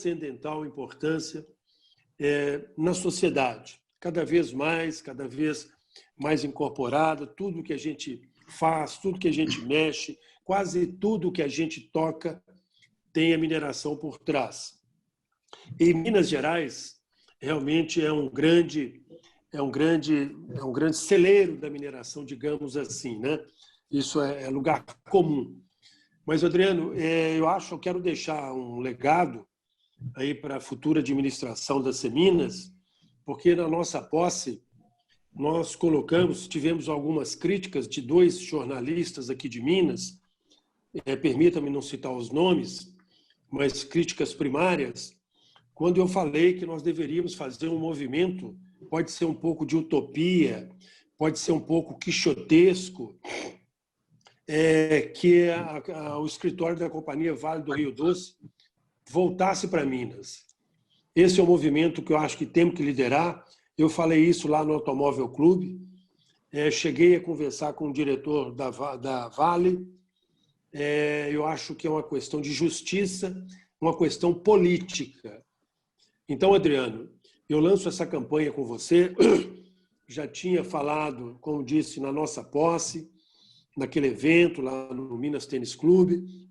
transcendental importância na sociedade. Cada vez mais incorporada, tudo que a gente faz, tudo que a gente mexe, quase tudo que a gente toca tem a mineração por trás. E Minas Gerais realmente é um grande celeiro da mineração, digamos assim, né? Isso é lugar comum. Mas, Adriano, eu quero deixar um legado aí para a futura administração da Seminas, porque na nossa posse nós tivemos algumas críticas de 2 jornalistas aqui de Minas, permita-me não citar os nomes, mas críticas primárias, quando eu falei que nós deveríamos fazer um movimento, pode ser um pouco de utopia, pode ser um pouco quixotesco, que o escritório da Companhia Vale do Rio Doce voltasse para Minas. Esse é um movimento que eu acho que temos que liderar. Eu falei isso lá no Automóvel Clube, cheguei a conversar com o diretor da Vale. Eu acho que é uma questão de justiça, uma questão política. Então, Adriano, eu lanço essa campanha com você. Já tinha falado, como disse, na nossa posse, naquele evento lá no Minas Tênis Clube.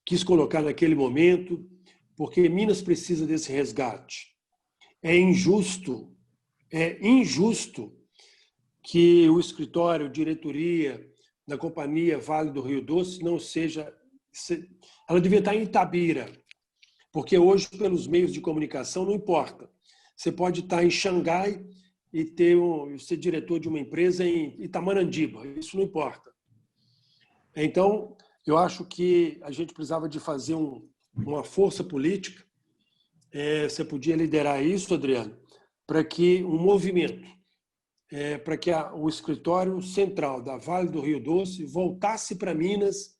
Quis colocar naquele momento, porque Minas precisa desse resgate. É injusto que o escritório, diretoria da Companhia Vale do Rio Doce não seja... Ela devia estar em Itabira, porque hoje, pelos meios de comunicação, não importa. Você pode estar em Xangai e ser diretor de uma empresa em Itamandiba, isso não importa. Então, eu acho que a gente precisava de fazer uma força política. Você podia liderar isso, Adriano, para que um movimento, para que o escritório central da Vale do Rio Doce voltasse para Minas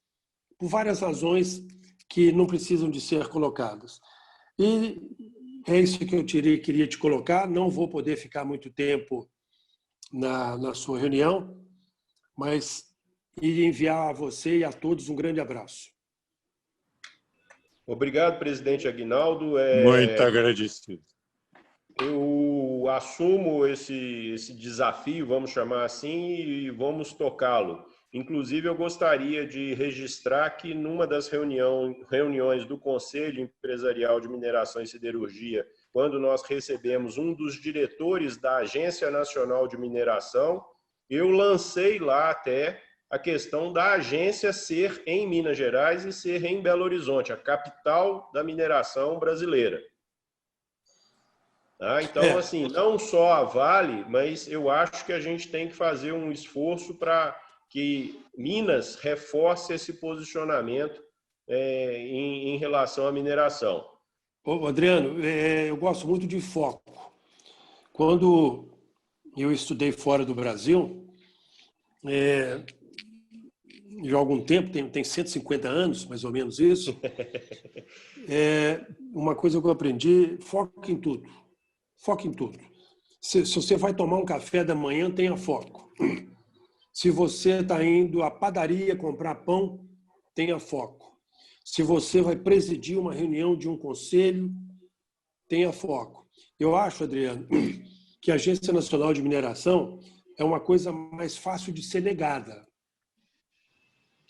por várias razões que não precisam de ser colocadas. E é isso que eu queria te colocar. Não vou poder ficar muito tempo na sua reunião, mas e enviar a você e a todos um grande abraço. Obrigado, presidente Aguinaldo. Muito agradecido. Eu assumo esse desafio, vamos chamar assim, e vamos tocá-lo. Inclusive, eu gostaria de registrar que numa das reuniões do Conselho Empresarial de Mineração e Siderurgia, quando nós recebemos um dos diretores da Agência Nacional de Mineração, eu lancei lá até a questão da agência ser em Minas Gerais e ser em Belo Horizonte, a capital da mineração brasileira. Então, assim, não só a Vale, mas eu acho que a gente tem que fazer um esforço para que Minas reforce esse posicionamento em relação à mineração. Adriano, eu gosto muito de foco. Quando eu estudei fora do Brasil, já há algum tempo, tem 150 anos, mais ou menos isso, uma coisa que eu aprendi, foco em tudo. Foco em tudo. Se você vai tomar um café da manhã, tenha foco. Se você está indo à padaria comprar pão, tenha foco. Se você vai presidir uma reunião de um conselho, tenha foco. Eu acho, Adriano, que a Agência Nacional de Mineração é uma coisa mais fácil de ser negada.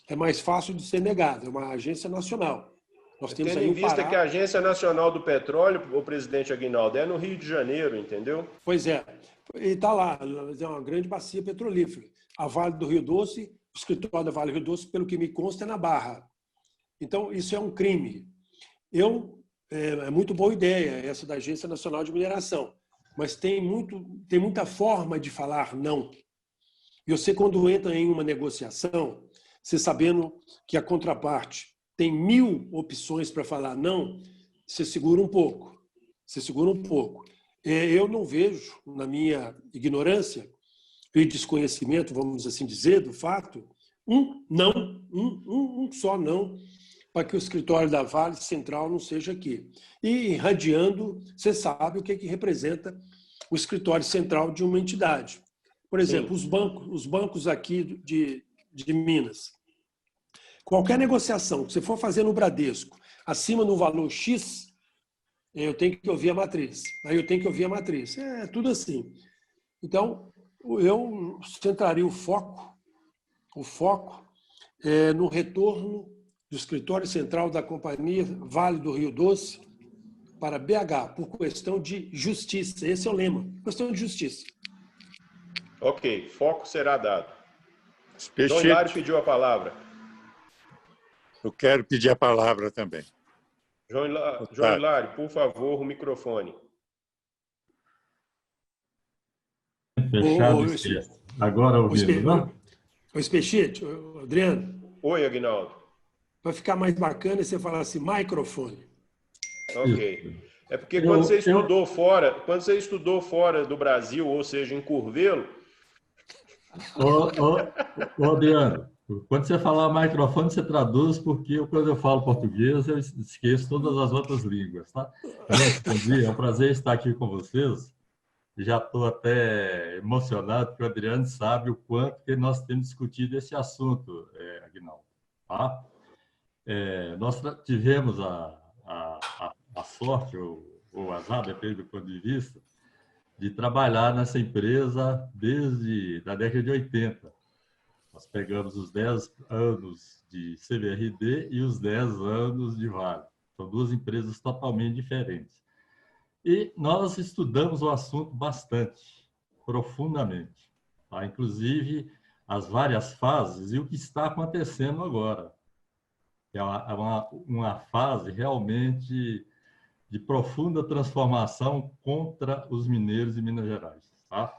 É mais fácil de ser negada, é uma agência nacional. Nós temos tendo aí em vista que a Agência Nacional do Petróleo, o presidente Aguinaldo, é no Rio de Janeiro, entendeu? Pois é. E está lá, é uma grande bacia petrolífera. A Vale do Rio Doce, o escritório da Vale do Rio Doce, pelo que me consta, é na Barra. Então, isso é um crime. É muito boa ideia essa da Agência Nacional de Mineração, mas tem muita forma de falar não. E você, quando entra em uma negociação, você sabendo que a contraparte tem 1000 opções para falar não, você segura um pouco. Eu não vejo, na minha ignorância e desconhecimento, vamos assim dizer, do fato, um só não, para que o escritório da Vale Central não seja aqui. E irradiando, você sabe o que representa o escritório central de uma entidade. Por exemplo, os bancos aqui de Minas. Qualquer negociação que você for fazer no Bradesco, acima do valor X, eu tenho que ouvir a matriz. Aí eu tenho que ouvir a matriz. É tudo assim. Então, eu centraria o foco no retorno do escritório central da companhia Vale do Rio Doce para BH, por questão de justiça. Esse é o lema, questão de justiça. Ok, foco será dado. Peixete, João Hilário pediu a palavra. eu quero pedir a palavra também. João Hilário, por favor, o microfone. Fechado, esquece. Agora ouvindo, não? O Peixete, Adriano. Oi, Aguinaldo. Vai ficar mais bacana você falar assim, microfone. Ok. É porque quando você estudou fora do Brasil, ou seja, em Curvelo... Ô, Adriano, quando você falar microfone, você traduz, porque quando eu falo português, eu esqueço todas as outras línguas, tá? É um prazer estar aqui com vocês. Já estou até emocionado, porque o Adriano sabe o quanto que nós temos discutido esse assunto, Aguinaldo. Tá? Nós tivemos a sorte, ou o azar, depende do ponto de vista, de trabalhar nessa empresa desde a década de 80. Nós pegamos os 10 anos de CVRD e os 10 anos de Vale. São duas empresas totalmente diferentes. E nós estudamos o assunto bastante, profundamente. Tá? Inclusive, as várias fases e o que está acontecendo agora. É uma fase realmente de profunda transformação contra os mineiros de Minas Gerais. Tá?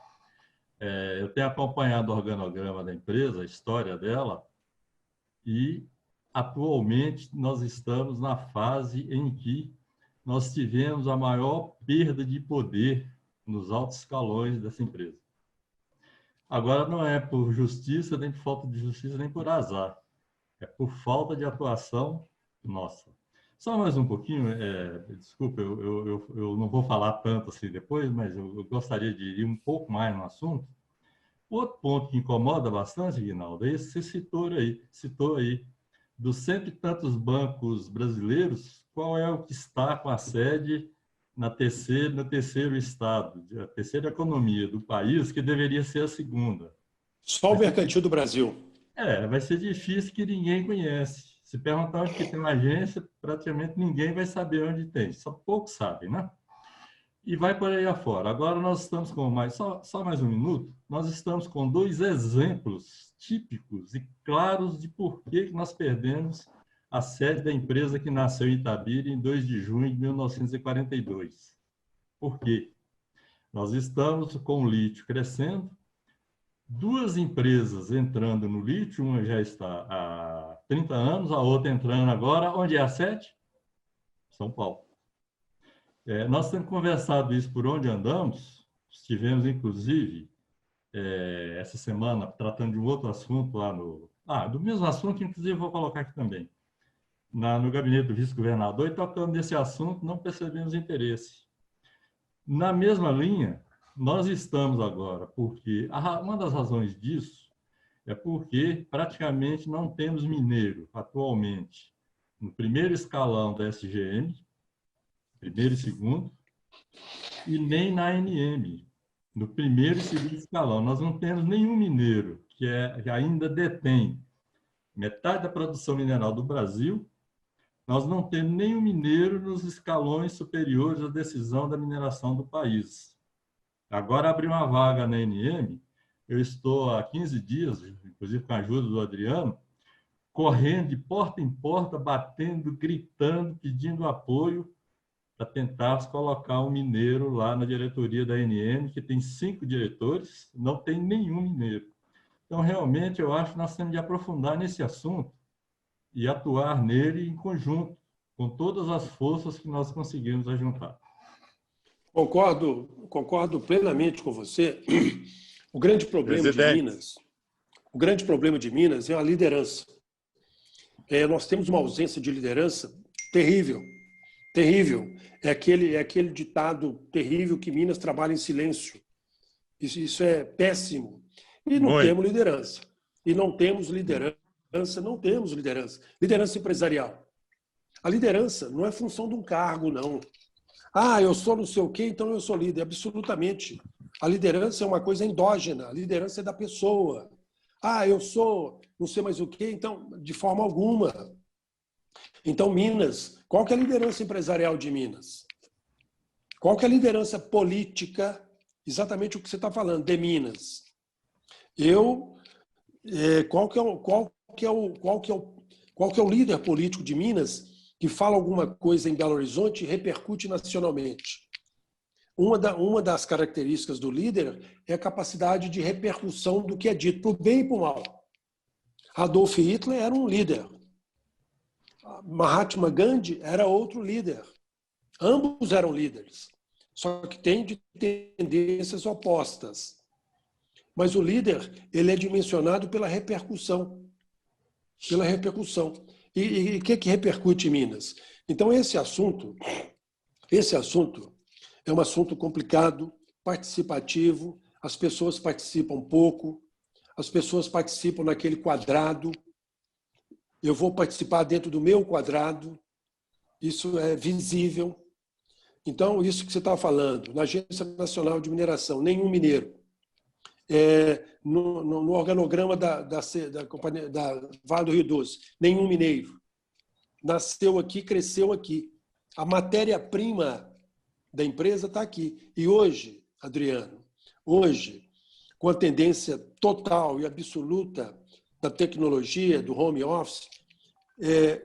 Eu tenho acompanhado o organograma da empresa, a história dela, e atualmente nós estamos na fase em que nós tivemos a maior perda de poder nos altos escalões dessa empresa. Agora, não é por justiça, nem por falta de justiça, nem por azar. É por falta de atuação nossa. Só mais um pouquinho, desculpa, eu não vou falar tanto assim depois, mas eu gostaria de ir um pouco mais no assunto. Outro ponto que incomoda bastante, Guinaldo, é esse que você citou aí. Dos cento e tantos bancos brasileiros, qual é o que está com a sede no terceiro estado, a terceira economia do país, que deveria ser a segunda? Só o Mercantil do Brasil. Vai ser difícil, que ninguém conhece. Se perguntar onde que tem uma agência, praticamente ninguém vai saber onde tem. Só poucos sabem, né? E vai por aí afora. Agora nós estamos com só mais um minuto. Nós estamos com dois exemplos típicos e claros de por que nós perdemos a sede da empresa que nasceu em Itabira em 2 de junho de 1942. Por quê? Nós estamos com o lítio crescendo, duas empresas entrando no lítio, uma já está há 30 anos, a outra entrando agora. Onde é a sede? São Paulo. Nós temos conversado isso por onde andamos. Estivemos, inclusive, essa semana, tratando de um outro assunto lá do mesmo assunto, inclusive vou colocar aqui também, no gabinete do vice-governador, e tocando nesse assunto, não percebemos interesse. Na mesma linha, nós estamos agora, porque uma das razões disso é porque praticamente não temos mineiro atualmente no primeiro escalão da SGM, primeiro e segundo, e nem na ANM, no primeiro e segundo escalão. Nós não temos nenhum mineiro que ainda detém metade da produção mineral do Brasil. Nós não temos nenhum mineiro nos escalões superiores à decisão da mineração do país. Agora abriu uma vaga na ANM, eu estou há 15 dias, inclusive com a ajuda do Adriano, correndo de porta em porta, batendo, gritando, pedindo apoio, para tentar colocar um mineiro lá na diretoria da ANM, que tem 5 diretores, não tem nenhum mineiro. Então, realmente, eu acho que nós temos de aprofundar nesse assunto e atuar nele em conjunto, com todas as forças que nós conseguimos ajuntar. Concordo plenamente com você. O grande problema de Minas é a liderança. Nós temos uma ausência de liderança terrível. Terrível. É aquele ditado terrível que Minas trabalha em silêncio. Isso é péssimo. E não temos liderança. Liderança empresarial. A liderança não é função de um cargo, não. Ah, eu sou não sei o quê, então eu sou líder. Absolutamente. A liderança é uma coisa endógena. A liderança é da pessoa. Ah, eu sou não sei mais o quê, então, de forma alguma. Então, Minas, qual que é a liderança empresarial de Minas? Qual que é a liderança política? Exatamente o que você está falando, de Minas. Qual que é o líder político de Minas que fala alguma coisa em Belo Horizonte e repercute nacionalmente? Uma das características do líder é a capacidade de repercussão do que é dito, para o bem e para o mal. Adolf Hitler era um líder. Mahatma Gandhi era outro líder. Ambos eram líderes, só que têm de tendências opostas. Mas o líder, ele é dimensionado pela repercussão. Pela repercussão. E o que repercute em Minas? Então, esse assunto é um assunto complicado, participativo, as pessoas participam pouco, as pessoas participam naquele quadrado, eu vou participar dentro do meu quadrado, isso é visível. Então, isso que você está falando, na Agência Nacional de Mineração, nenhum mineiro. No organograma da Vale do Rio Doce, nenhum mineiro. Nasceu aqui, cresceu aqui. A matéria-prima da empresa está aqui. E hoje, Adriano, com a tendência total e absoluta da tecnologia, do home office,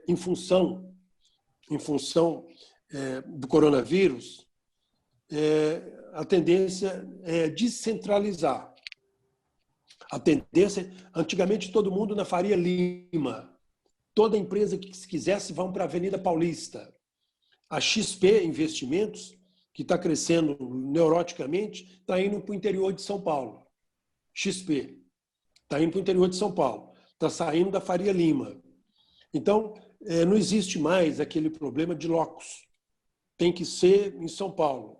em função do coronavírus, a tendência é descentralizar. A tendência, antigamente todo mundo na Faria Lima, toda empresa que se quisesse vão para a Avenida Paulista. A XP Investimentos, que está crescendo neuroticamente, está indo para o interior de São Paulo. XP está indo para o interior de São Paulo, está saindo da Faria Lima. Então, não existe mais aquele problema de locus. Tem que ser em São Paulo.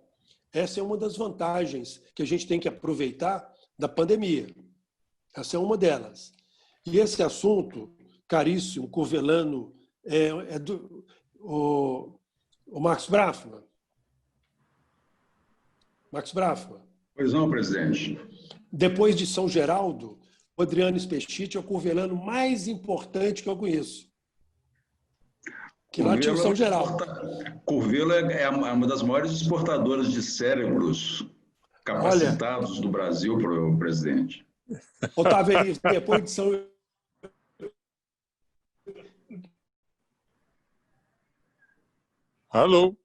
Essa é uma das vantagens que a gente tem que aproveitar da pandemia. Essa é uma delas. E esse assunto, caríssimo, Covelano, é do o Marcos Brafman. Marcos Brafman. Pois não, presidente. Depois de São Geraldo, o Adriano Spechit é o covelano mais importante que eu conheço. Que lá tinha o São Geraldo. Curvelo é uma das maiores exportadoras de cérebros capacitados do Brasil para o presidente. Otávio Elias, depois de São... Alô?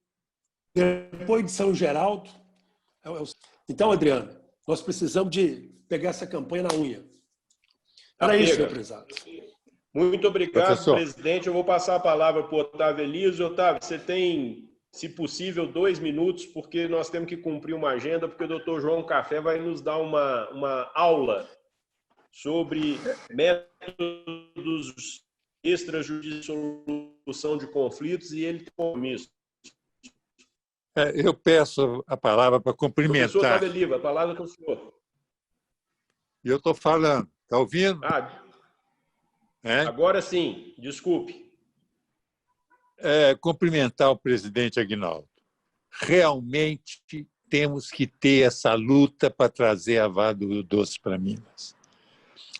Depois de São Geraldo... Então, Adriano, nós precisamos de pegar essa campanha na unha. Era isso, meu prezado. Muito obrigado, professor. Presidente. Eu vou passar a palavra para o Otávio Elias. Otávio, você tem, se possível, 2 minutos, porque nós temos que cumprir uma agenda, porque o doutor João Café vai nos dar uma aula sobre métodos extrajudiciais de solução de conflitos e ele tem compromisso. Eu peço a palavra para cumprimentar. Professor Otávio Elias, a palavra é com o senhor. E eu estou falando. Está ouvindo? Agora sim, desculpe. Cumprimentar o presidente Aguinaldo. Realmente temos que ter essa luta para trazer a Vale do Rio Doce para Minas.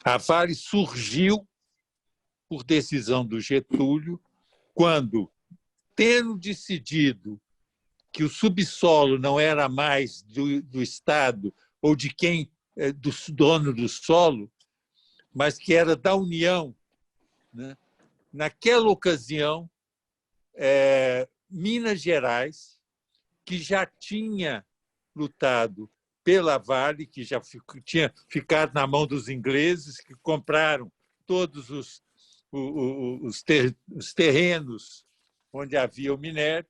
A Vale surgiu por decisão do Getúlio, quando, tendo decidido que o subsolo não era mais do Estado ou de quem, do dono do solo, mas que era da União, né? Naquela ocasião, Minas Gerais, que já tinha lutado pela Vale, que já tinha ficado na mão dos ingleses, que compraram todos os terrenos onde havia o minério,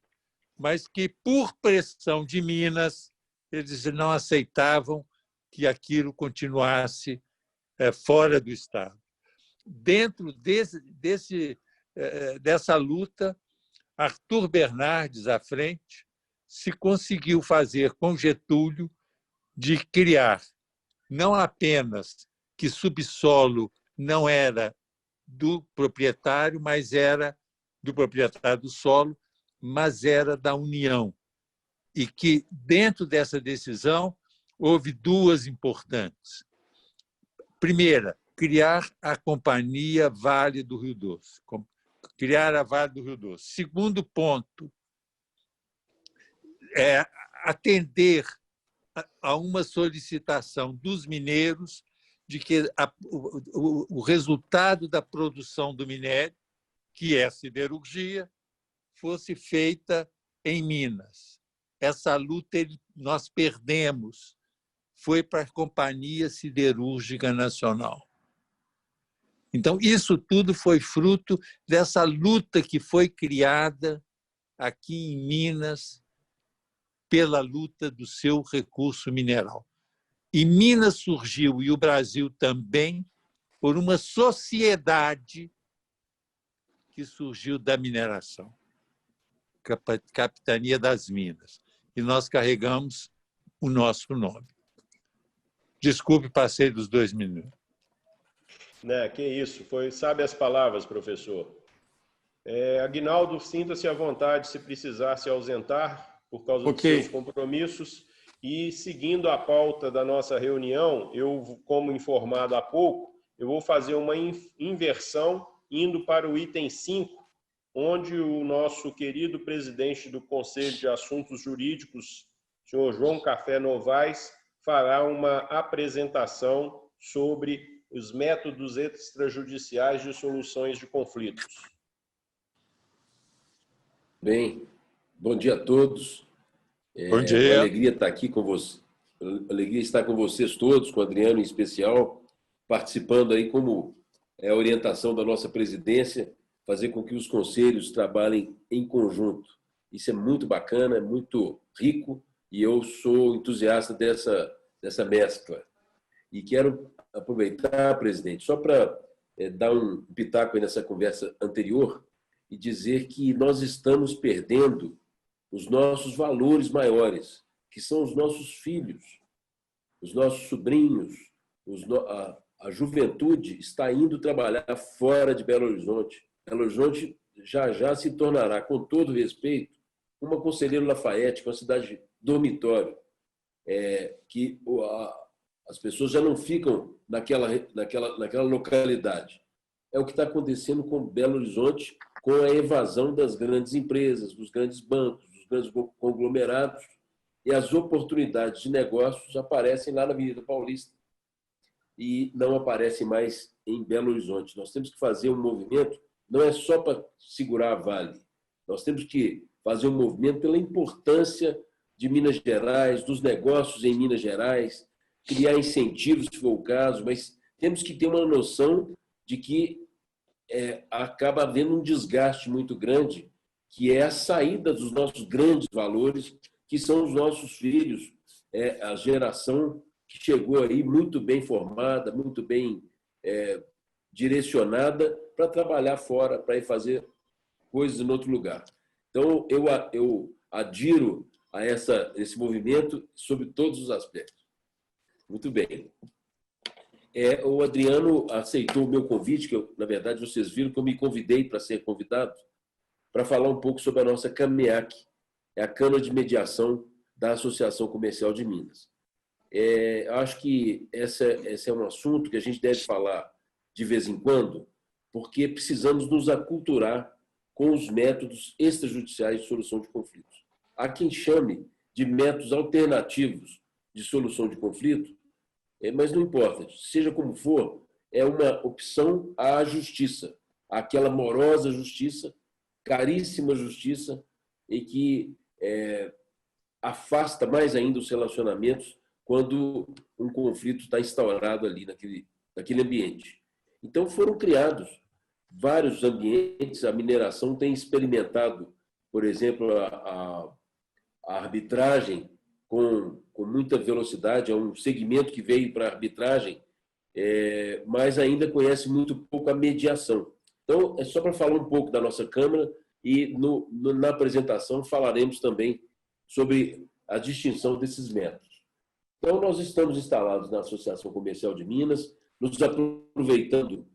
mas que, por pressão de Minas, eles não aceitavam que aquilo continuasse fora do Estado. Dentro dessa luta, Arthur Bernardes, à frente, se conseguiu fazer com Getúlio de criar não apenas que subsolo não era do proprietário, mas era do proprietário do solo, mas era da União. E que, dentro dessa decisão, houve duas importantes. Primeira, criar a Companhia Vale do Rio Doce. Criar a Vale do Rio Doce. Segundo ponto, atender a uma solicitação dos mineiros de que o resultado da produção do minério, que é a siderurgia, fosse feita em Minas. Essa luta nós perdemos. Foi para a Companhia Siderúrgica Nacional. Então, isso tudo foi fruto dessa luta que foi criada aqui em Minas pela luta do seu recurso mineral. E Minas surgiu, e o Brasil também, por uma sociedade que surgiu da mineração, Capitania das Minas. E nós carregamos o nosso nome. Desculpe, passei dos 2 minutos. Que isso, sabe as palavras, professor. Aguinaldo, sinta-se à vontade se precisar se ausentar por causa dos seus compromissos. E, seguindo a pauta da nossa reunião, eu, como informado há pouco, eu vou fazer uma inversão indo para o item 5, onde o nosso querido presidente do Conselho de Assuntos Jurídicos, senhor João Café Novaes, fará uma apresentação sobre os métodos extrajudiciais de soluções de conflitos. Bem, bom dia a todos. Bom dia. Uma alegria estar aqui com vocês. Alegria estar com vocês todos, com o Adriano em especial, participando aí como a orientação da nossa presidência, fazer com que os conselhos trabalhem em conjunto. Isso é muito bacana, é muito rico, e eu sou entusiasta dessa mescla. E quero aproveitar, presidente, só para dar um pitaco aí nessa conversa anterior e dizer que nós estamos perdendo os nossos valores maiores, que são os nossos filhos, os nossos sobrinhos, a juventude está indo trabalhar fora de Belo Horizonte. Belo Horizonte já se tornará, com todo respeito, uma Conselheiro Lafayette, uma cidade dormitório, que as pessoas já não ficam naquela localidade. É o que está acontecendo com Belo Horizonte, com a evasão das grandes empresas, dos grandes bancos, dos grandes conglomerados, e as oportunidades de negócios aparecem lá na Avenida Paulista e não aparecem mais em Belo Horizonte. Nós temos que fazer um movimento, não é só para segurar a Vale, nós temos que fazer um movimento pela importância de Minas Gerais, dos negócios em Minas Gerais, criar incentivos, se for o caso, mas temos que ter uma noção de que acaba havendo um desgaste muito grande, que é a saída dos nossos grandes valores, que são os nossos filhos, a geração que chegou aí muito bem formada, muito bem direcionada para trabalhar fora, para ir fazer coisas em outro lugar. Então, eu adiro a esse movimento sobre todos os aspectos. Muito bem. O Adriano aceitou o meu convite, que na verdade, vocês viram que eu me convidei para ser convidado, para falar um pouco sobre a nossa CAMEAC, a Câmara de Mediação da Associação Comercial de Minas. Acho que esse é um assunto que a gente deve falar de vez em quando, porque precisamos nos aculturar com os métodos extrajudiciais de solução de conflitos. Há quem chame de métodos alternativos de solução de conflito, mas não importa, seja como for, é uma opção à justiça, aquela morosa justiça, caríssima justiça, e que afasta mais ainda os relacionamentos quando um conflito está instaurado ali naquele ambiente. Então, foram criados vários ambientes, a mineração tem experimentado, por exemplo, a arbitragem com muita velocidade, é um segmento que veio para a arbitragem, mas ainda conhece muito pouco a mediação. Então, é só para falar um pouco da nossa Câmara e na apresentação falaremos também sobre a distinção desses métodos. Então, nós estamos instalados na Associação Comercial de Minas, nos aproveitando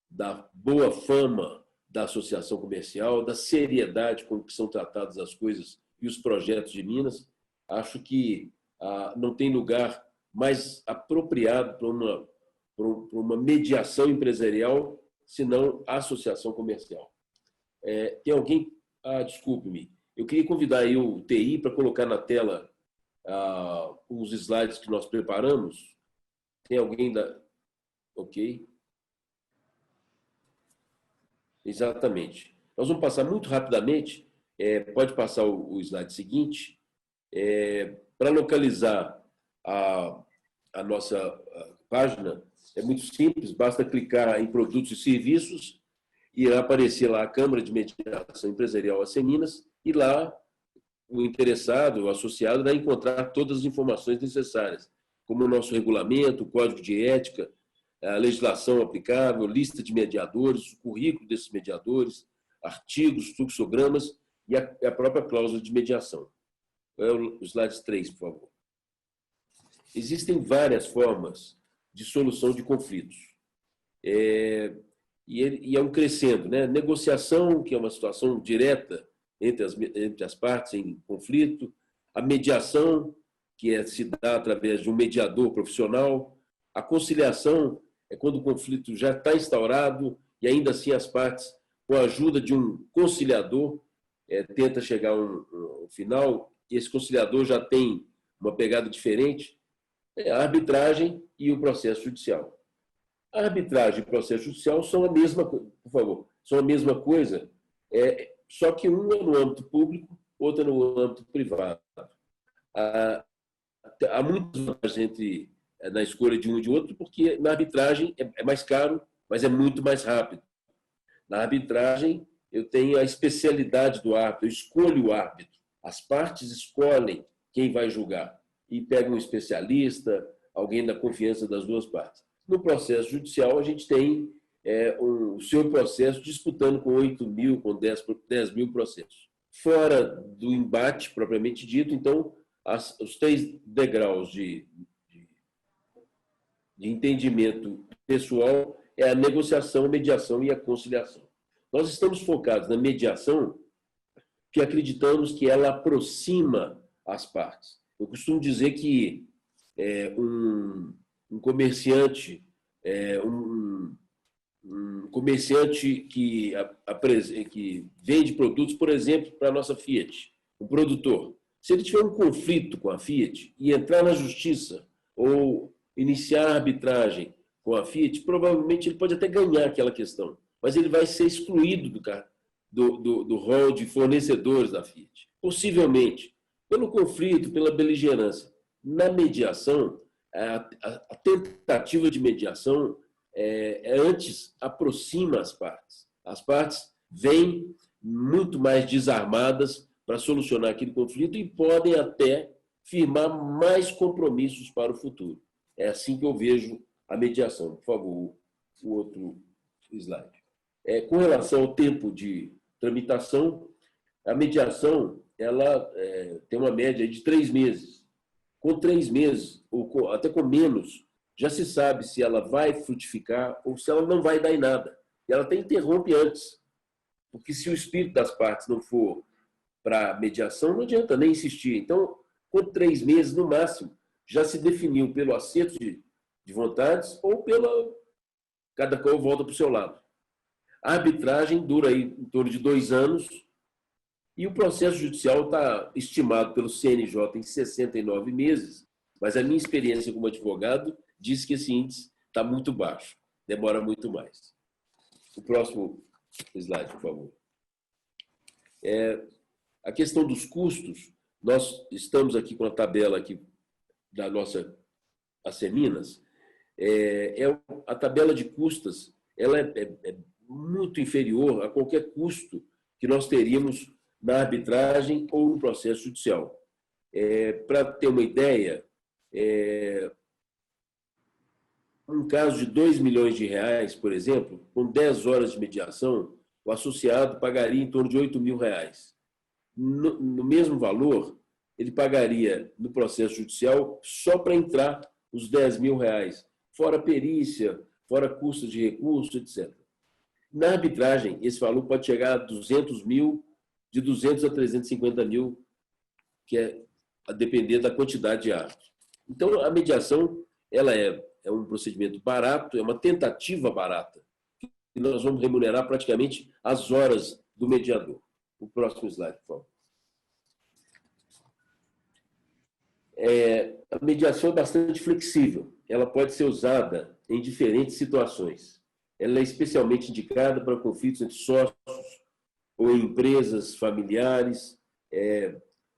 da boa fama, da associação comercial, da seriedade com que são tratadas as coisas e os projetos de Minas. Acho que não tem lugar mais apropriado para uma mediação empresarial senão a associação comercial. Tem alguém? Desculpe-me. Eu queria convidar aí o TI para colocar na tela os slides que nós preparamos. Tem alguém da... Ok. Exatamente. Nós vamos passar muito rapidamente. Pode passar o slide seguinte. Para localizar a nossa página, é muito simples, basta clicar em produtos e serviços e irá aparecer lá a Câmara de Mediação Empresarial Aceminas e lá o interessado, o associado, vai encontrar todas as informações necessárias, como o nosso regulamento, o código de ética, a legislação aplicável, lista de mediadores, o currículo desses mediadores, artigos, fluxogramas e a própria cláusula de mediação. O slide 3, por favor. Existem várias formas de solução de conflitos. E é um crescendo, né? Negociação, que é uma situação direta entre as partes em conflito, a mediação, que se dá através de um mediador profissional, a conciliação é quando o conflito já está instaurado e ainda assim as partes, com a ajuda de um conciliador, tenta chegar a um final, e esse conciliador já tem uma pegada diferente, a arbitragem e o processo judicial. A arbitragem e o processo judicial são a mesma coisa, por favor, são a mesma coisa, só que um é no âmbito público, outro é no âmbito privado. Há muitas vantagens na escolha de um e de outro, porque na arbitragem é mais caro, mas é muito mais rápido. Na arbitragem, eu tenho a especialidade do árbitro, eu escolho o árbitro. As partes escolhem quem vai julgar e pegam um especialista, alguém da confiança das duas partes. No processo judicial, a gente tem o seu processo disputando com 8 mil, com 10 mil processos. Fora do embate propriamente dito, então, os 3 degraus de entendimento pessoal é a negociação, a mediação e a conciliação. Nós estamos focados na mediação, que acreditamos que ela aproxima as partes. Eu costumo dizer que um comerciante, um comerciante que vende produtos, por exemplo, para a nossa Fiat, um produtor, se ele tiver um conflito com a Fiat e entrar na justiça ou iniciar a arbitragem com a Fiat, provavelmente ele pode até ganhar aquela questão, mas ele vai ser excluído do rol de fornecedores da Fiat. Possivelmente, pelo conflito, pela beligerância. Na mediação, a tentativa de mediação antes aproxima as partes. As partes vêm muito mais desarmadas para solucionar aquele conflito e podem até firmar mais compromissos para o futuro. É assim que eu vejo a mediação. Por favor, o outro slide. Com relação ao tempo de tramitação, a mediação ela tem uma média de 3 meses. Com 3 meses, ou até com menos, já se sabe se ela vai frutificar ou se ela não vai dar em nada. E ela até interrompe antes. Porque se o espírito das partes não for para a mediação, não adianta nem insistir. Então, com 3 meses, no máximo, já se definiu pelo acerto de vontades ou cada qual volta para o seu lado. A arbitragem dura aí em torno de 2 anos e o processo judicial está estimado pelo CNJ em 69 meses, mas a minha experiência como advogado diz que esse índice está muito baixo, demora muito mais. O próximo slide, por favor. A questão dos custos, nós estamos aqui com a tabela aqui da nossa Aceminas. A tabela de custas ela é muito inferior a qualquer custo que nós teríamos na arbitragem ou no processo judicial. Para ter uma ideia, um caso de R$2 milhões, por exemplo, com 10 horas de mediação, o associado pagaria em torno de R$8 mil. No mesmo valor, ele pagaria no processo judicial só para entrar os R$10 mil, fora perícia, fora custos de recurso, etc. Na arbitragem, esse valor pode chegar a 200 mil, de 200 a 350 mil, que é a depender da quantidade de árbitros. Então, a mediação ela é um procedimento barato, é uma tentativa barata, e nós vamos remunerar praticamente as horas do mediador. O próximo slide, por favor. A mediação é bastante flexível. Ela pode ser usada em diferentes situações. Ela é especialmente indicada para conflitos entre sócios ou em empresas familiares,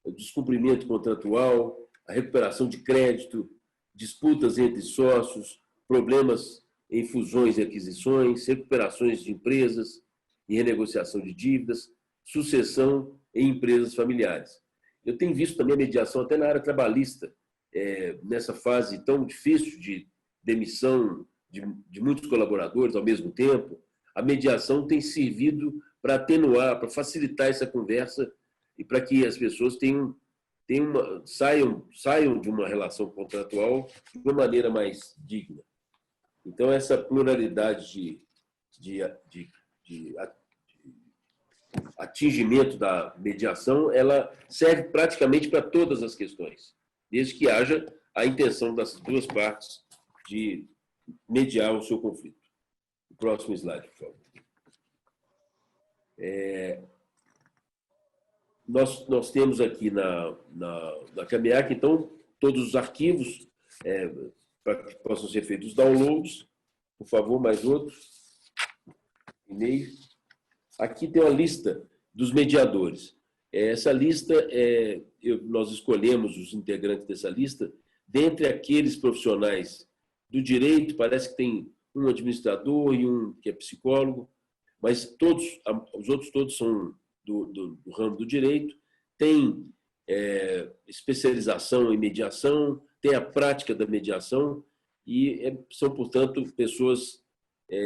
o descumprimento contratual, a recuperação de crédito, disputas entre sócios, problemas em fusões e aquisições, recuperações de empresas e renegociação de dívidas, sucessão em empresas familiares. Eu tenho visto também a mediação até na área trabalhista, nessa fase tão difícil de demissão de muitos colaboradores ao mesmo tempo. A mediação tem servido para atenuar, para facilitar essa conversa e para que as pessoas saiam de uma relação contratual de uma maneira mais digna. Então, essa pluralidade de atingimento da mediação, ela serve praticamente para todas as questões, desde que haja a intenção das duas partes de mediar o seu conflito. O próximo slide, por favor. Nós temos aqui na CAMEAC, então, todos os arquivos para que possam ser feitos downloads. Por favor, mais outro. E-mail. Aqui tem uma lista dos mediadores. Essa lista, nós escolhemos os integrantes dessa lista, dentre aqueles profissionais do direito, parece que tem um administrador e um que é psicólogo, mas os outros todos são do ramo do direito, tem especialização em mediação, tem a prática da mediação e são, portanto, pessoas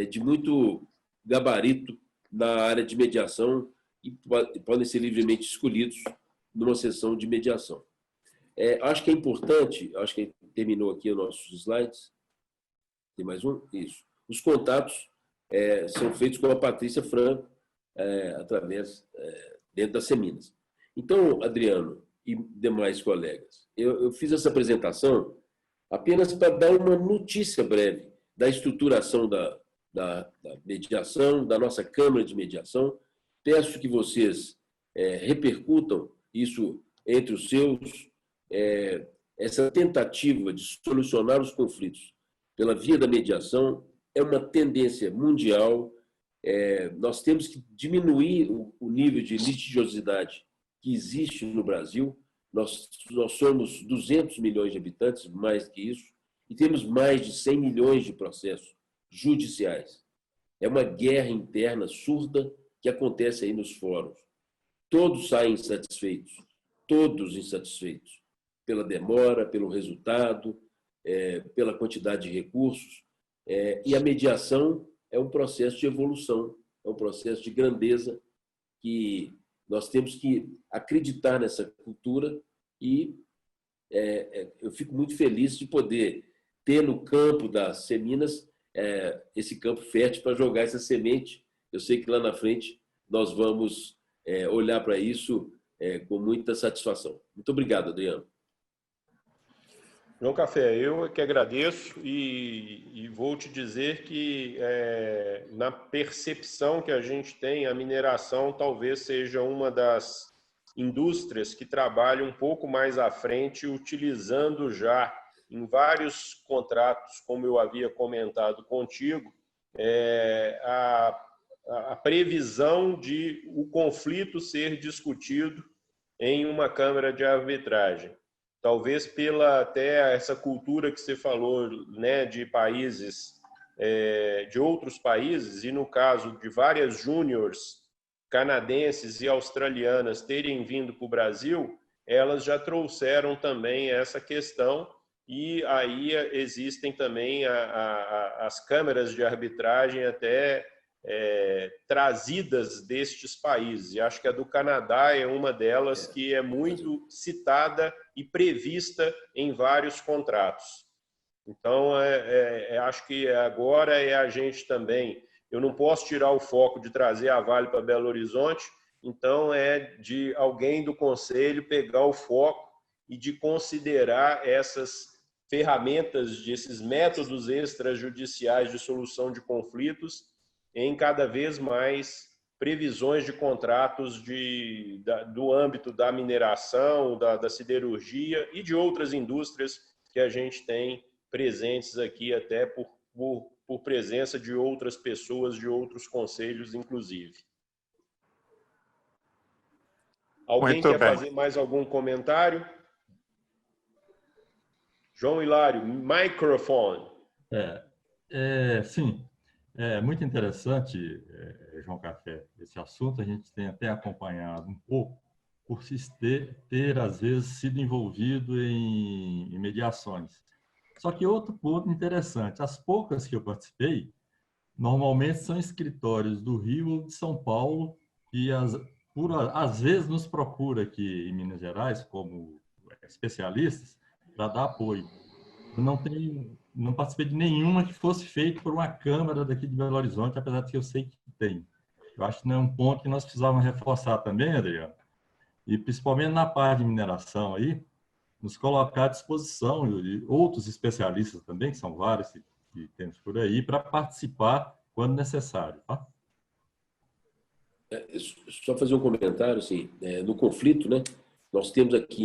de muito gabarito na área de mediação e podem ser livremente escolhidos numa sessão de mediação. Acho que é importante, acho que terminou aqui os nossos slides. Tem mais um? Isso. Os contatos são feitos com a Patrícia Franco, dentro das Seminas. Então, Adriano e demais colegas, eu fiz essa apresentação apenas para dar uma notícia breve da estruturação da mediação, da nossa Câmara de Mediação. Peço que vocês repercutam isso entre os seus, essa tentativa de solucionar os conflitos pela via da mediação é uma tendência mundial. Nós temos que diminuir o nível de litigiosidade que existe no Brasil. Nós somos 200 milhões de habitantes, mais que isso, e temos mais de 100 milhões de processos judiciais. É uma guerra interna surda que acontece aí nos fóruns. Todos saem insatisfeitos, todos insatisfeitos, pela demora, pelo resultado, pela quantidade de recursos. E a mediação é um processo de evolução, é um processo de grandeza que nós temos que acreditar nessa cultura e eu fico muito feliz de poder ter no campo das Seminas esse campo fértil para jogar essa semente. Eu sei que lá na frente nós vamos olhar para isso com muita satisfação. Muito obrigado, Adriano. João Café, eu que agradeço e vou te dizer que na percepção que a gente tem, a mineração talvez seja uma das indústrias que trabalha um pouco mais à frente, utilizando já em vários contratos, como eu havia comentado contigo, a previsão de o conflito ser discutido em uma câmara de arbitragem. Talvez pela até essa cultura que você falou, né, de países, de outros países, e no caso de várias júniores canadenses e australianas terem vindo para o Brasil, elas já trouxeram também essa questão, e aí existem também as câmaras de arbitragem até trazidas destes países. E acho que a do Canadá é uma delas que é muito citada e prevista em vários contratos. Então, acho que agora é a gente também eu não posso tirar o foco de trazer a Vale para Belo Horizonte, então é de alguém do Conselho pegar o foco e de considerar essas ferramentas, esses métodos extrajudiciais de solução de conflitos em cada vez mais previsões de contratos do âmbito da mineração, da siderurgia e de outras indústrias que a gente tem presentes aqui, até por presença de outras pessoas, de outros conselhos, inclusive. Alguém quer fazer mais algum comentário? João Hilário, microfone. Sim, é muito interessante, João Café, esse assunto. A gente tem até acompanhado um pouco, por se ter às vezes, sido envolvido em mediações. Só que outro ponto interessante, as poucas que eu participei, normalmente são escritórios do Rio ou de São Paulo, e às vezes nos procura aqui em Minas Gerais, como especialistas, para dar apoio. Eu não participei de nenhuma que fosse feita por uma Câmara daqui de Belo Horizonte, apesar de que eu sei que tem. Eu acho que não é um ponto que nós precisávamos reforçar também, Adriano, e principalmente na parte de mineração aí, nos colocar à disposição de outros especialistas também, que são vários que temos por aí, para participar quando necessário. Tá? Só fazer um comentário, assim, no conflito, né, nós temos aqui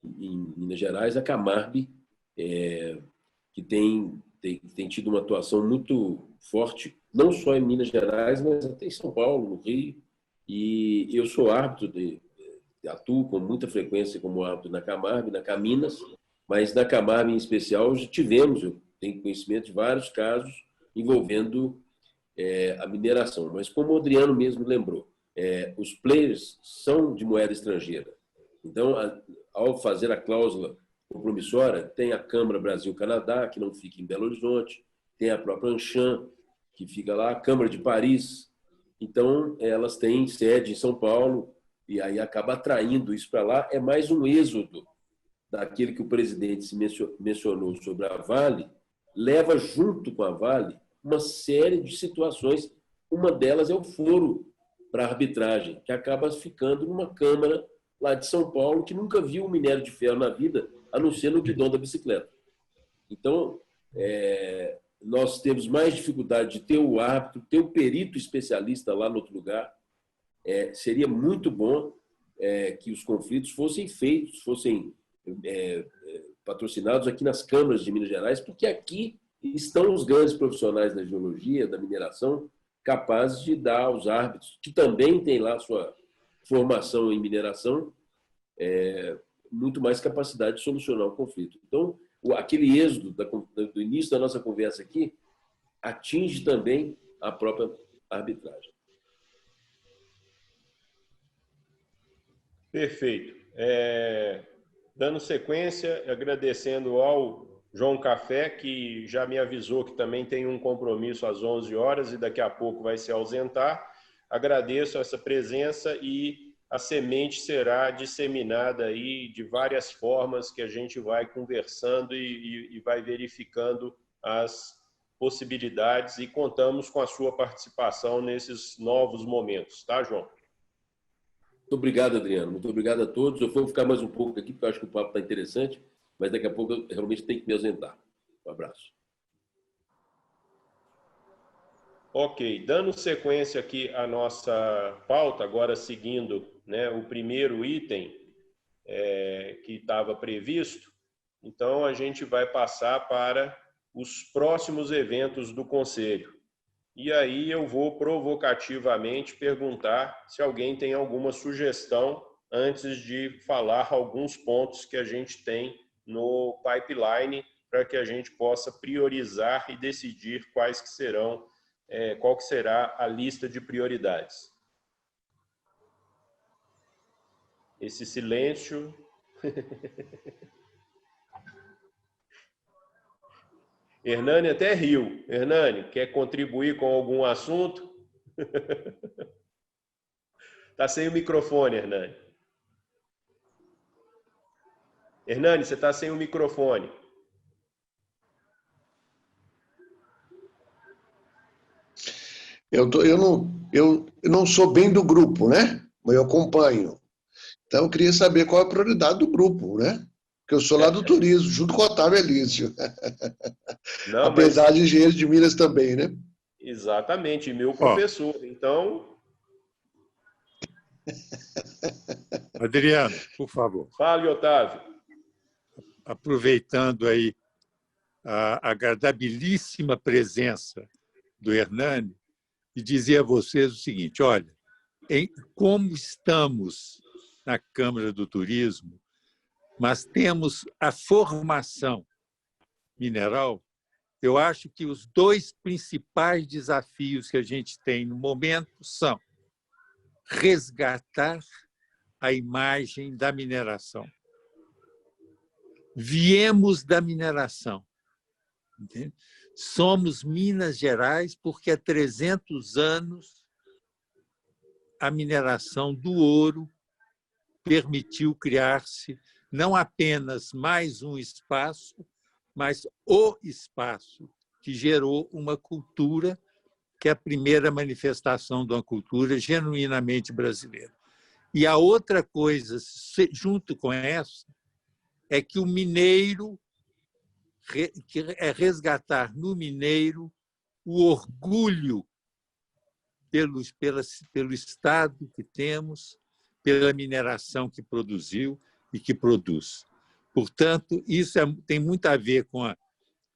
em Minas Gerais a Camarb, que tem tido uma atuação muito forte, não só em Minas Gerais, mas até em São Paulo, no Rio. E eu sou árbitro, atuo com muita frequência como árbitro na Camarb, na Caminas, mas na Camarb em especial eu tenho conhecimento de vários casos envolvendo a mineração. Mas como o Adriano mesmo lembrou, os players são de moeda estrangeira. Então, ao fazer a cláusula compromissória, tem a Câmara Brasil-Canadá, que não fica em Belo Horizonte, tem a própria Anshan, que fica lá, a Câmara de Paris. Então, elas têm sede em São Paulo, e aí acaba atraindo isso para lá. É mais um êxodo daquele que o presidente se mencionou sobre a Vale, leva junto com a Vale uma série de situações. Uma delas é o foro para arbitragem, que acaba ficando numa Câmara lá de São Paulo, que nunca viu o minério de ferro na vida, a não ser no guidão da bicicleta. Então, nós temos mais dificuldade de ter o árbitro, ter o perito especialista lá no outro lugar. Seria muito bom que os conflitos fossem feitos, fossem patrocinados aqui nas câmaras de Minas Gerais, porque aqui estão os grandes profissionais da geologia, da mineração, capazes de dar aos árbitros, que também têm lá sua formação em mineração, muito mais capacidade de solucionar o conflito. Então, aquele êxodo do início da nossa conversa aqui atinge também a própria arbitragem. Perfeito. Dando sequência, agradecendo ao João Café, que já me avisou que também tem um compromisso às 11 horas e daqui a pouco vai se ausentar. Agradeço essa presença e a semente será disseminada aí de várias formas que a gente vai conversando e vai verificando as possibilidades, e contamos com a sua participação nesses novos momentos. Tá, João? Muito obrigado, Adriano. Muito obrigado a todos. Eu vou ficar mais um pouco aqui, porque eu acho que o papo está interessante, mas daqui a pouco eu realmente tenho que me ausentar. Um abraço. Ok, dando sequência aqui à nossa pauta, agora seguindo, né, o primeiro item que estava previsto, então a gente vai passar para os próximos eventos do Conselho. E aí eu vou provocativamente perguntar se alguém tem alguma sugestão antes de falar alguns pontos que a gente tem no pipeline para que a gente possa priorizar e decidir quais que serão, qual que será a lista de prioridades. Esse silêncio... Hernani até riu. Hernani, quer contribuir com algum assunto? Está sem o microfone, Hernani. Hernani, você está sem o microfone. Eu não sou bem do grupo, né? Mas eu acompanho. Então, eu queria saber qual é a prioridade do grupo, né? Porque eu sou lá do turismo, junto com o Otávio Elísio. Não, Apesar mas de engenheiro de Minas também, né? exatamente, meu Ó, professor. Então, Adriano, por favor, fale, Otávio. aproveitando aí a agradabilíssima presença do Hernani, e dizer a vocês o seguinte: olha, como estamos na Câmara do Turismo, mas temos a formação mineral, eu acho que os dois principais desafios que a gente tem no momento são resgatar a imagem da mineração. Viemos da mineração. Entende? Somos Minas Gerais porque há 300 anos a mineração do ouro permitiu criar-se não apenas mais um espaço, mas o espaço que gerou uma cultura que é a primeira manifestação de uma cultura genuinamente brasileira. E a outra coisa, junto com essa, é que o mineiro é resgatar no mineiro o orgulho pelo estado que temos, pela mineração que produziu e que produz. Portanto, isso tem muito a ver com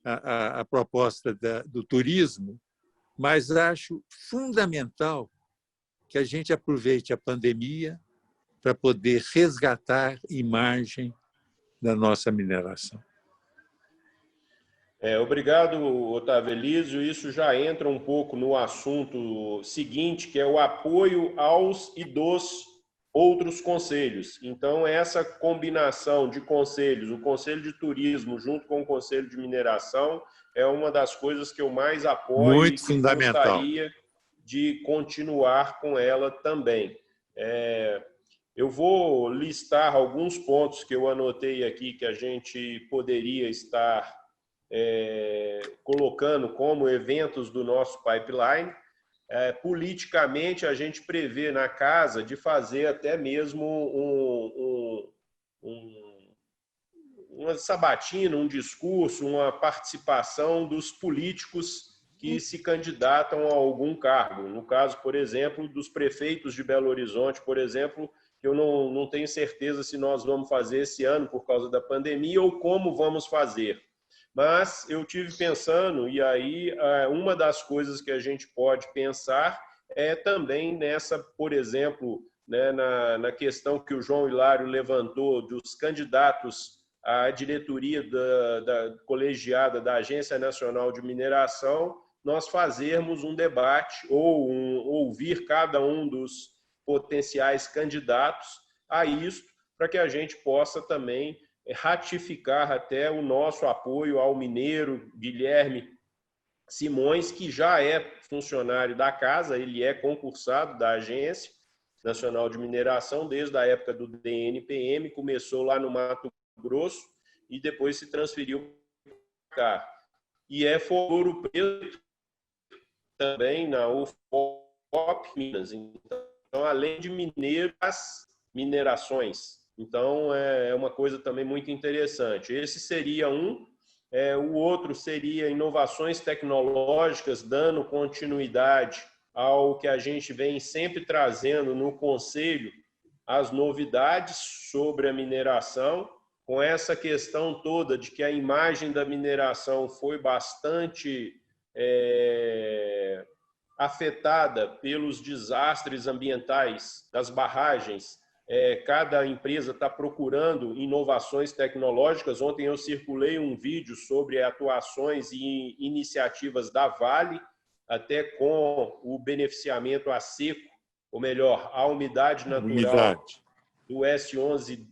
a proposta do turismo, mas acho fundamental que a gente aproveite a pandemia para poder resgatar imagem da nossa mineração. Obrigado, Otávio Elísio. Isso já entra um pouco no assunto seguinte, que é o apoio aos e dos outros conselhos. Então, essa combinação de conselhos, o Conselho de Turismo junto com o Conselho de Mineração, é uma das coisas que eu mais apoio Muito e que fundamental. gostaria de continuar com ela também. Eu vou listar alguns pontos que eu anotei aqui que a gente poderia estar colocando como eventos do nosso pipeline. Politicamente, a gente prevê na casa de fazer até mesmo uma sabatina, um discurso, uma participação dos políticos que se candidatam a algum cargo. No caso, por exemplo, dos prefeitos de Belo Horizonte, por exemplo, eu não tenho certeza se nós vamos fazer esse ano por causa da pandemia ou como vamos fazer. Mas eu tive pensando, e aí uma das coisas que a gente pode pensar é também nessa, por exemplo, né, na questão que o João Hilário levantou dos candidatos à diretoria da colegiada da Agência Nacional de Mineração, nós fazermos um debate ou ouvir cada um dos potenciais candidatos a isso, para que a gente possa também ratificar até o nosso apoio ao mineiro Guilherme Simões, que já é funcionário da casa, ele é concursado da Agência Nacional de Mineração desde a época do DNPM, começou lá no Mato Grosso e depois se transferiu para cá. E é Ouro Preto também na UFOP Minas. Então, além de mineiro, as minerações. Então, é uma coisa também muito interessante. Esse seria um. O outro seria inovações tecnológicas, dando continuidade ao que a gente vem sempre trazendo no Conselho, as novidades sobre a mineração, com essa questão toda de que a imagem da mineração foi bastante afetada pelos desastres ambientais das barragens. Cada empresa está procurando inovações tecnológicas. Ontem eu circulei um vídeo sobre atuações e iniciativas da Vale, até com o beneficiamento a seco, ou melhor, a umidade natural do S11D.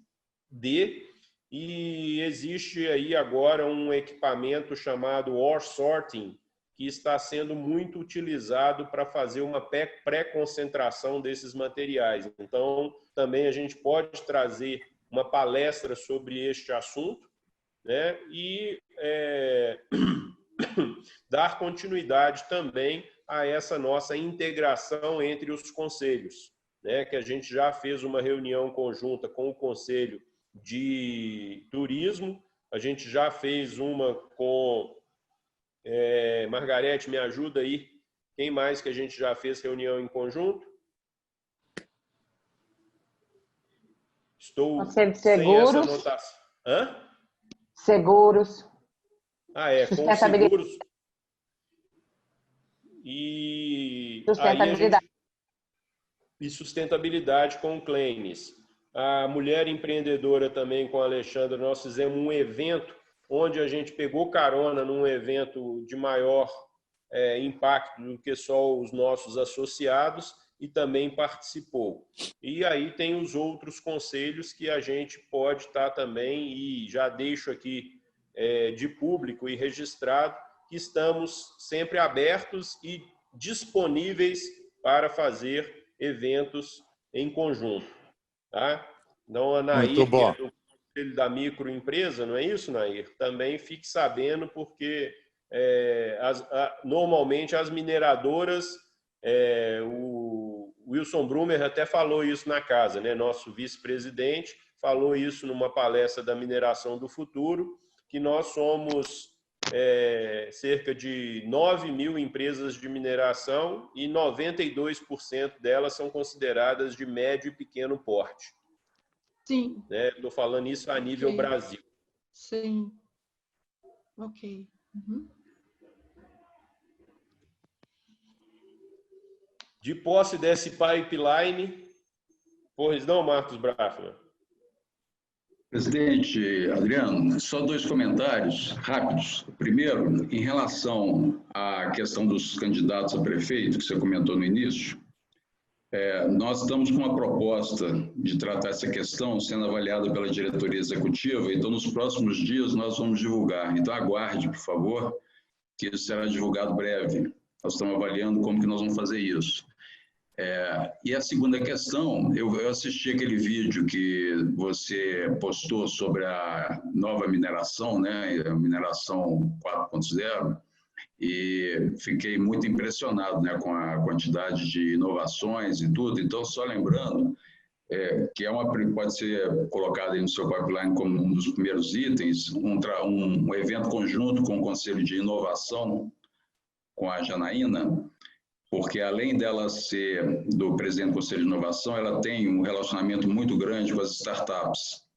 E existe aí agora um equipamento chamado Ore Sorting, que está sendo muito utilizado para fazer uma pré-concentração desses materiais. Então, também a gente pode trazer uma palestra sobre este assunto, né? E dar continuidade também a essa nossa integração entre os conselhos, né? Que a gente já fez uma reunião conjunta com o Conselho de Turismo, a gente já fez uma com... Margarete, me ajuda aí. Quem mais que a gente já fez reunião em conjunto? Estou Conselho de sem essa Seguros. anotação. Hã? Seguros. Com seguros. E sustentabilidade. E sustentabilidade com claims. A Mulher Empreendedora também com a Alexandra, nós fizemos um evento onde a gente pegou carona num evento de maior impacto do que só os nossos associados e também participou. E aí tem os outros conselhos que a gente pode estar também, e já deixo aqui de público e registrado, que estamos sempre abertos e disponíveis para fazer eventos em conjunto. Tá? Então, a Nair, muito bom. que é do Conselho da Microempresa, não é isso, Nair? Também fique sabendo, porque normalmente as mineradoras, o Wilson Brumer até falou isso na casa, né? Nosso vice-presidente falou isso numa palestra da Mineração do Futuro, que nós somos cerca de 9.000 empresas de mineração e 92% delas são consideradas de médio e pequeno porte. Sim. Estou falando isso a nível Brasil. Sim. Ok. Uhum. De posse desse pipeline, pois não, Marcos Braffman? Presidente Adriano, só 2 comentários rápidos. Primeiro, em relação à questão dos candidatos a prefeito, que você comentou no início, nós estamos com uma proposta de tratar essa questão sendo avaliada pela diretoria executiva, então nos próximos dias nós vamos divulgar. Então aguarde, por favor, que isso será divulgado breve. Nós estamos avaliando como que nós vamos fazer isso. E a segunda questão, eu assisti aquele vídeo que você postou sobre a nova mineração, né, a mineração 4.0, e fiquei muito impressionado, né, com a quantidade de inovações e tudo. Então, só lembrando que pode ser colocado aí no seu pipeline como um dos primeiros itens, um evento conjunto com o Conselho de Inovação, com a Janaína, porque além dela ser do presidente do Conselho de Inovação, ela tem um relacionamento muito grande com as startups.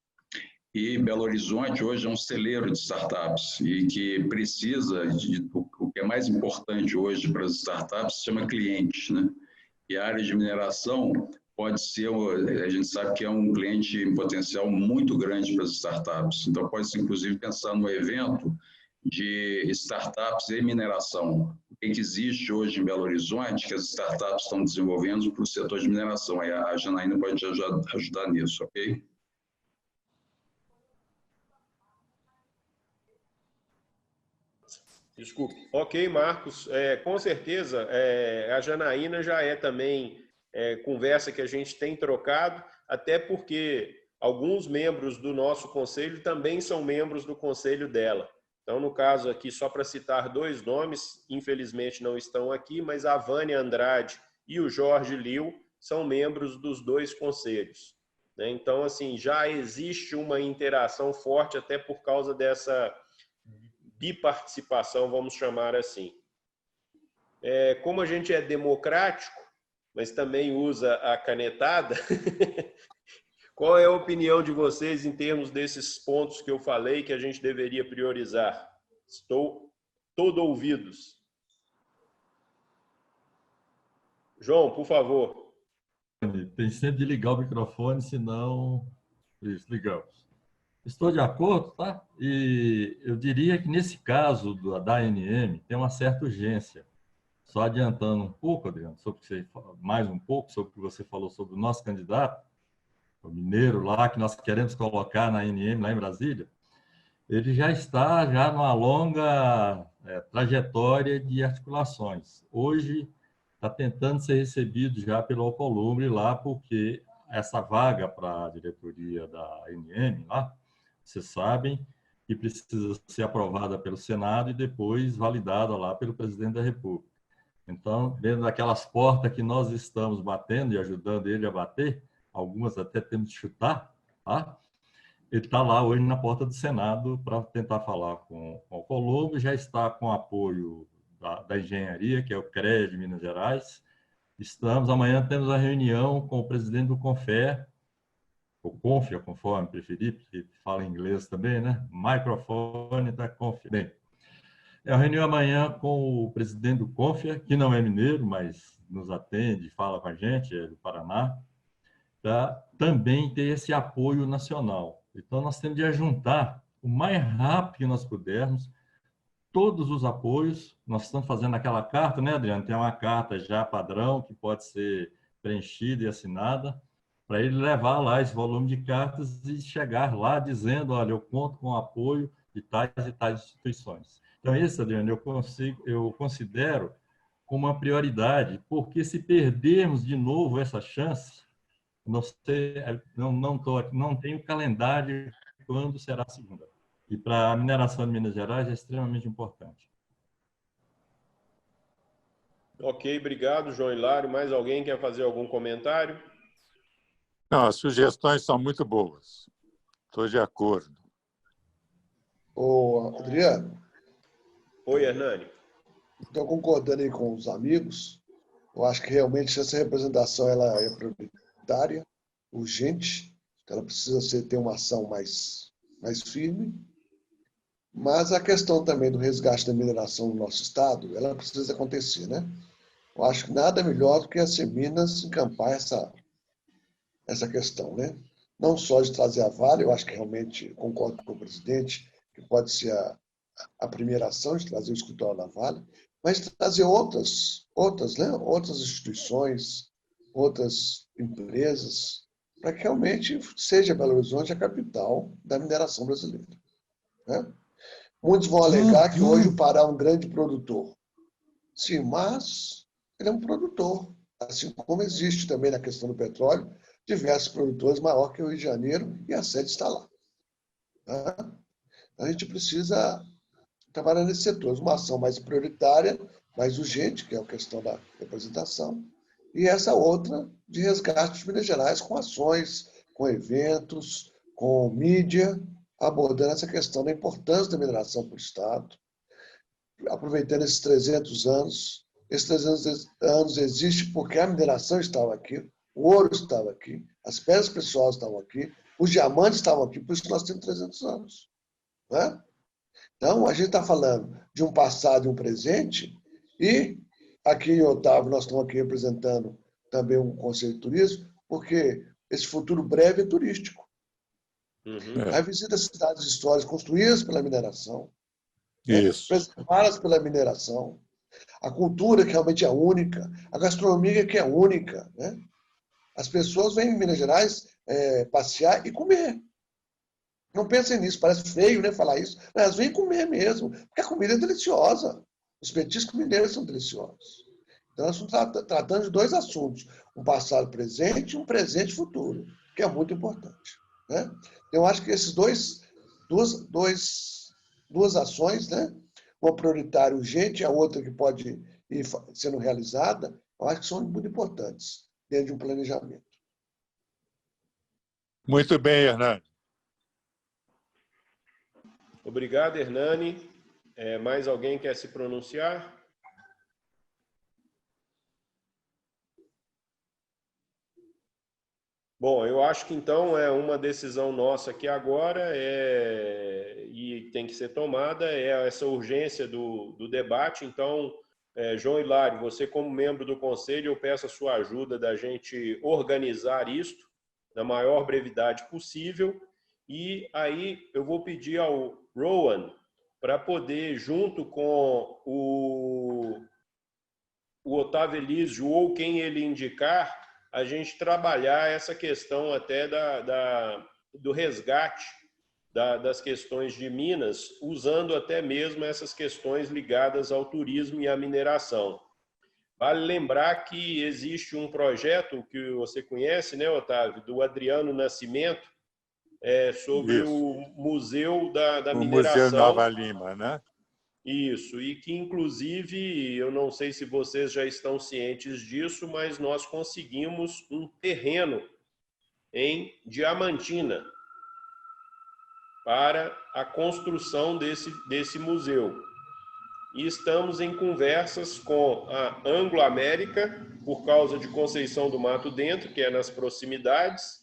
E Belo Horizonte hoje é um celeiro de startups e que precisa o que é mais importante hoje para as startups se chama cliente, né? E a área de mineração pode ser, a gente sabe que é um cliente em potencial muito grande para as startups. Então pode-se inclusive pensar no evento de startups e mineração. O que existe hoje em Belo Horizonte que as startups estão desenvolvendo para o setor de mineração. Aí a Janaína pode ajudar nisso, ok? Desculpe. Ok, Marcos. Com certeza, a Janaína já é também conversa que a gente tem trocado, até porque alguns membros do nosso conselho também são membros do conselho dela. Então, no caso aqui, só para citar 2 nomes, infelizmente não estão aqui, mas a Vânia Andrade e o Jorge Liu são membros dos 2 conselhos. Então, assim, já existe uma interação forte até por causa dessa biparticipação, vamos chamar assim. Como a gente é democrático, mas também usa a canetada, qual é a opinião de vocês em termos desses pontos que eu falei que a gente deveria priorizar? Estou todo ouvidos. João, por favor. Tem sempre de ligar o microfone, senão... Isso, ligamos. Estou de acordo, tá? E eu diria que nesse caso da ANM tem uma certa urgência. Só adiantando um pouco, Adriano, mais um pouco sobre o que você falou sobre o nosso candidato, o mineiro lá, que nós queremos colocar na ANM, lá em Brasília, ele já está numa longa trajetória de articulações. Hoje está tentando ser recebido já pelo Alcolumbre lá, porque essa vaga para a diretoria da ANM lá, vocês sabem que precisa ser aprovada pelo Senado e depois validada lá pelo presidente da República. Então, dentro daquelas portas que nós estamos batendo e ajudando ele a bater, algumas até temos de chutar, tá? Ele está lá hoje na porta do Senado para tentar falar com o Colombo, já está com apoio da engenharia, que é o CREA de Minas Gerais. Amanhã temos uma reunião com o presidente do CONFER, o CONFIA, conforme preferir, porque fala inglês também, né? Microfone da CONFIA. Bem, é uma reunião amanhã com o presidente do CONFIA, que não é mineiro, mas nos atende, fala com a gente, é do Paraná, para também ter esse apoio nacional. Então, nós temos de ajuntar o mais rápido que nós pudermos todos os apoios. Nós estamos fazendo aquela carta, né, Adriano? Tem uma carta já padrão que pode ser preenchida e assinada para ele levar lá esse volume de cartas e chegar lá dizendo, olha, eu conto com o apoio de tais e tais instituições. Então, esse, Adriano, eu considero como uma prioridade, porque se perdermos de novo essa chance, não tenho calendário de quando será a segunda. E para a mineração de Minas Gerais é extremamente importante. Ok, obrigado, João Hilário. Mais alguém quer fazer algum comentário? Não, as sugestões são muito boas. Estou de acordo. Ô, Adriano, Oi, Hernani. estou concordando aí com os amigos. Eu acho que realmente essa representação ela é prioritária, urgente, ela precisa ter uma ação mais firme. Mas a questão também do resgate da mineração no nosso estado, ela precisa acontecer, né? Eu acho que nada melhor do que a Minas encampar essa questão, né? Não só de trazer a Vale, eu acho que realmente concordo com o presidente, que pode ser a primeira ação de trazer o escritório da Vale, mas trazer outras, né? Outras instituições, outras empresas, para que realmente seja Belo Horizonte a capital da mineração brasileira, né? Muitos vão alegar que hoje o Pará é um grande produtor. Sim, mas ele é um produtor. Assim como existe também na questão do petróleo, diversos produtores maior que o Rio de Janeiro e a sede está lá. Tá? A gente precisa trabalhar nesses setores. Uma ação mais prioritária, mais urgente, que é a questão da representação, e essa outra de resgate de Minas Gerais com ações, com eventos, com mídia, abordando essa questão da importância da mineração para o Estado, aproveitando esses 300 anos. Esses 300 anos existem porque a mineração estava aqui, o ouro estava aqui, as pedras preciosas estavam aqui, os diamantes estavam aqui, por isso nós temos 300 anos. Né? Então, a gente está falando de um passado e um presente, e aqui em Otávio nós estamos aqui representando também um Conselho de Turismo, porque esse futuro breve é turístico. A visita às cidades históricas construídas pela mineração, preservadas pela mineração, a cultura que realmente é única, a gastronomia que é única. Né? As pessoas vêm em Minas Gerais passear e comer. Não pensem nisso, parece feio, né, falar isso, mas elas vêm comer mesmo, porque a comida é deliciosa. Os petiscos mineiros são deliciosos. Então, nós estamos tratando de dois assuntos, um passado presente e um presente futuro, que é muito importante. Né? Eu acho que esses duas ações, né? Uma prioritária urgente, a outra que pode ir sendo realizada, eu acho que são muito importantes dentro de um planejamento. Muito bem, Hernani. Obrigado, Hernani. Mais alguém quer se pronunciar? Bom, eu acho que então é uma decisão nossa aqui agora e tem que ser tomada, é essa urgência do debate. Então, João Hilário, você como membro do Conselho, eu peço a sua ajuda da gente organizar isto na maior brevidade possível. E aí eu vou pedir ao Rowan para poder, junto com o Otávio Elísio ou quem ele indicar, a gente trabalhar essa questão até do resgate das questões de Minas, usando até mesmo essas questões ligadas ao turismo e à mineração. Vale lembrar que existe um projeto que você conhece, né, Otávio, do Adriano Nascimento, sobre o Museu da Mineração. Museu Nova Lima, né? Isso, e que inclusive, eu não sei se vocês já estão cientes disso, mas nós conseguimos um terreno em Diamantina para a construção desse museu. E estamos em conversas com a Anglo América, por causa de Conceição do Mato Dentro, que é nas proximidades,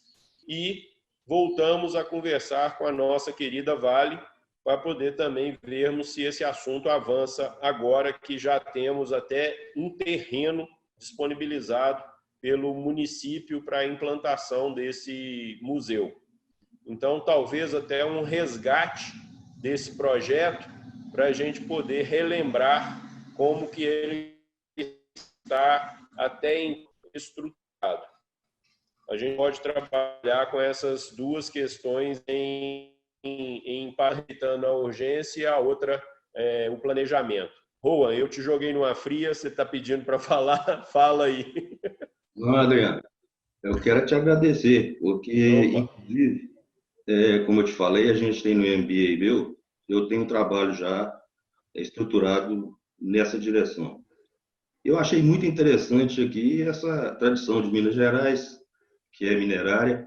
e voltamos a conversar com a nossa querida Vale, para poder também vermos se esse assunto avança agora que já temos até um terreno disponibilizado pelo município para a implantação desse museu. Então, talvez até um resgate desse projeto para a gente poder relembrar como que ele está até estruturado. A gente pode trabalhar com essas duas questões em paralitando a urgência e a outra o planejamento. Roan, eu te joguei numa fria, você está pedindo para falar? Fala aí. Não, Adriano, eu quero te agradecer, porque, inclusive, como eu te falei, a gente tem no MBA meu, eu tenho um trabalho já estruturado nessa direção. Eu achei muito interessante aqui essa tradição de Minas Gerais, que é minerária,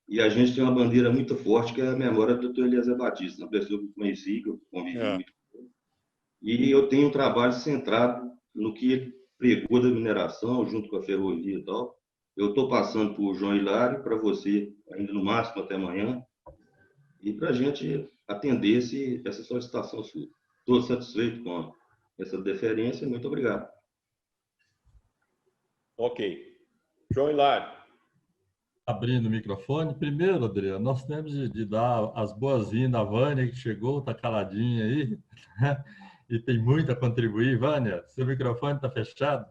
e a gente tem uma bandeira muito forte, que é a memória do Dr. Eliezer Batista, uma pessoa que eu conheci, que eu convivi muito com ele. E eu tenho um trabalho centrado no que ele pregou da mineração, junto com a ferrovia e tal. Eu estou passando por João Hilário, para você, ainda no máximo até amanhã, e para a gente atender essa solicitação sua. Estou satisfeito com essa deferência. Muito obrigado. Ok. João Hilário. Abrindo o microfone. Primeiro, Adriano, nós temos de dar as boas-vindas à Vânia, que chegou, está caladinha aí, e tem muito a contribuir. Vânia, seu microfone está fechado?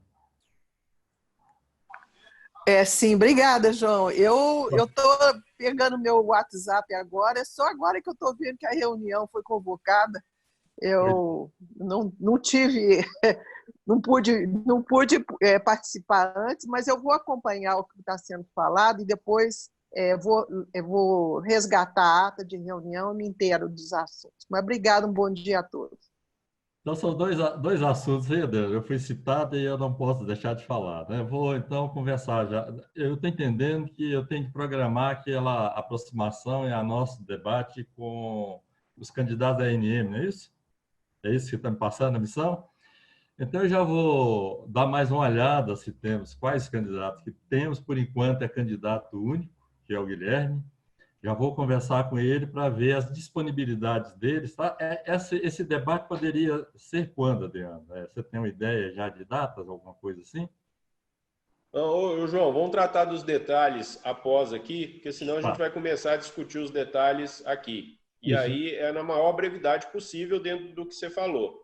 Sim, obrigada, João. Eu estou pegando meu WhatsApp agora, é só agora que eu estou vendo que a reunião foi convocada. Eu não tive, não pude participar antes, mas eu vou acompanhar o que está sendo falado e depois vou resgatar a ata de reunião e me inteiro dos assuntos. Mas obrigado, um bom dia a todos. Então, são dois assuntos aí, Adriano. Eu fui citado e eu não posso deixar de falar, né? Vou, então, conversar já. Eu estou entendendo que eu tenho que programar aquela aproximação e a nosso debate com os candidatos da ANM, não é isso? É isso que está me passando a missão? Então, eu já vou dar mais uma olhada se temos quais candidatos que temos. Por enquanto, é candidato único, que é o Guilherme. Já vou conversar com ele para ver as disponibilidades deles. Tá? Esse debate poderia ser quando, Adriano? Você tem uma ideia já de datas, alguma coisa assim? Não, João, vamos tratar dos detalhes após aqui, porque senão a gente vai começar a discutir os detalhes aqui. E aí é na maior brevidade possível dentro do que você falou.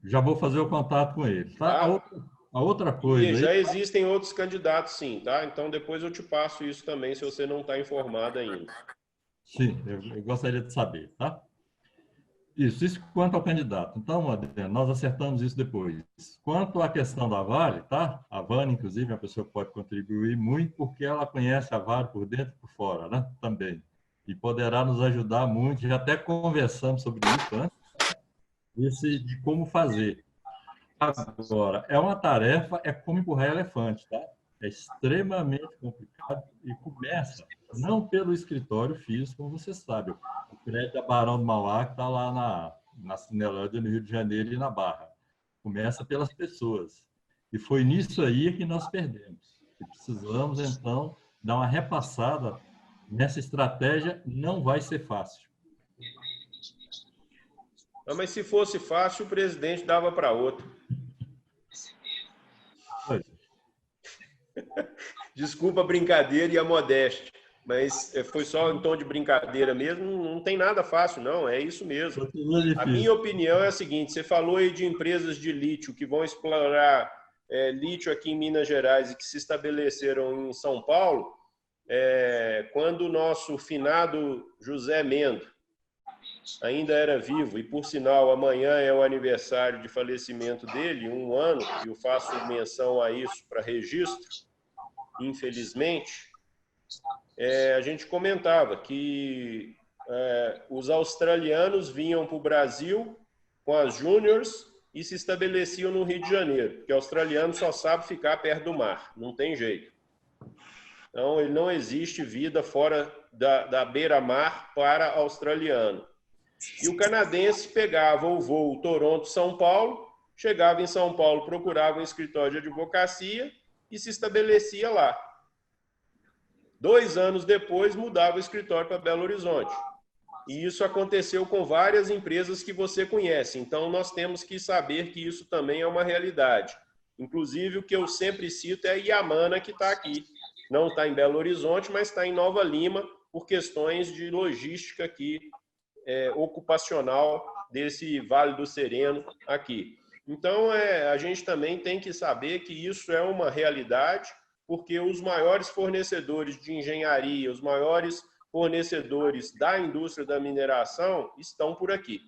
Já vou fazer o contato com ele. Tá? A outra coisa... E já existem outros candidatos, sim, tá? Então depois eu te passo isso também, se você não está informado ainda. Sim, eu gostaria de saber, tá? Isso quanto ao candidato. Então, Adriano, nós acertamos isso depois. Quanto à questão da Vale, tá? A Vânia, inclusive, é uma pessoa que pode contribuir muito, porque ela conhece a Vale por dentro e por fora, né? Também. E poderá nos ajudar muito. Já até conversamos sobre isso antes, de como fazer. Agora, é uma tarefa, é como empurrar elefante, tá? É extremamente complicado e começa não pelo escritório físico, como você sabe. O prédio da Barão do Mauá, que está lá na Cinelândia, no Rio de Janeiro e na Barra. Começa pelas pessoas. E foi nisso aí que nós perdemos. E precisamos, então, dar uma repassada nessa estratégia. Não vai ser fácil. Não, mas se fosse fácil, o presidente dava para outro. Desculpa a brincadeira e a modéstia, mas foi só em tom de brincadeira mesmo. Não tem nada fácil, não. É isso mesmo. A minha opinião é a seguinte: você falou aí de empresas de lítio que vão explorar lítio aqui em Minas Gerais e que se estabeleceram em São Paulo. Quando o nosso finado José Mendo ainda era vivo, e por sinal amanhã é o aniversário de falecimento dele, 1 ano, e eu faço menção a isso para registro, infelizmente, a gente comentava que os australianos vinham para o Brasil com as júniors e se estabeleciam no Rio de Janeiro, porque o australiano só sabe ficar perto do mar, não tem jeito. Então, ele não existe vida fora da beira-mar para australiano. E o canadense pegava o voo Toronto-São Paulo, chegava em São Paulo, procurava um escritório de advocacia e se estabelecia lá. 2 anos depois, mudava o escritório para Belo Horizonte. E isso aconteceu com várias empresas que você conhece. Então, nós temos que saber que isso também é uma realidade. Inclusive, o que eu sempre cito é a Yamana, que está aqui. Não está em Belo Horizonte, mas está em Nova Lima, por questões de logística aqui, ocupacional desse Vale do Sereno aqui. Então, a gente também tem que saber que isso é uma realidade, porque os maiores fornecedores de engenharia, os maiores fornecedores da indústria da mineração estão por aqui.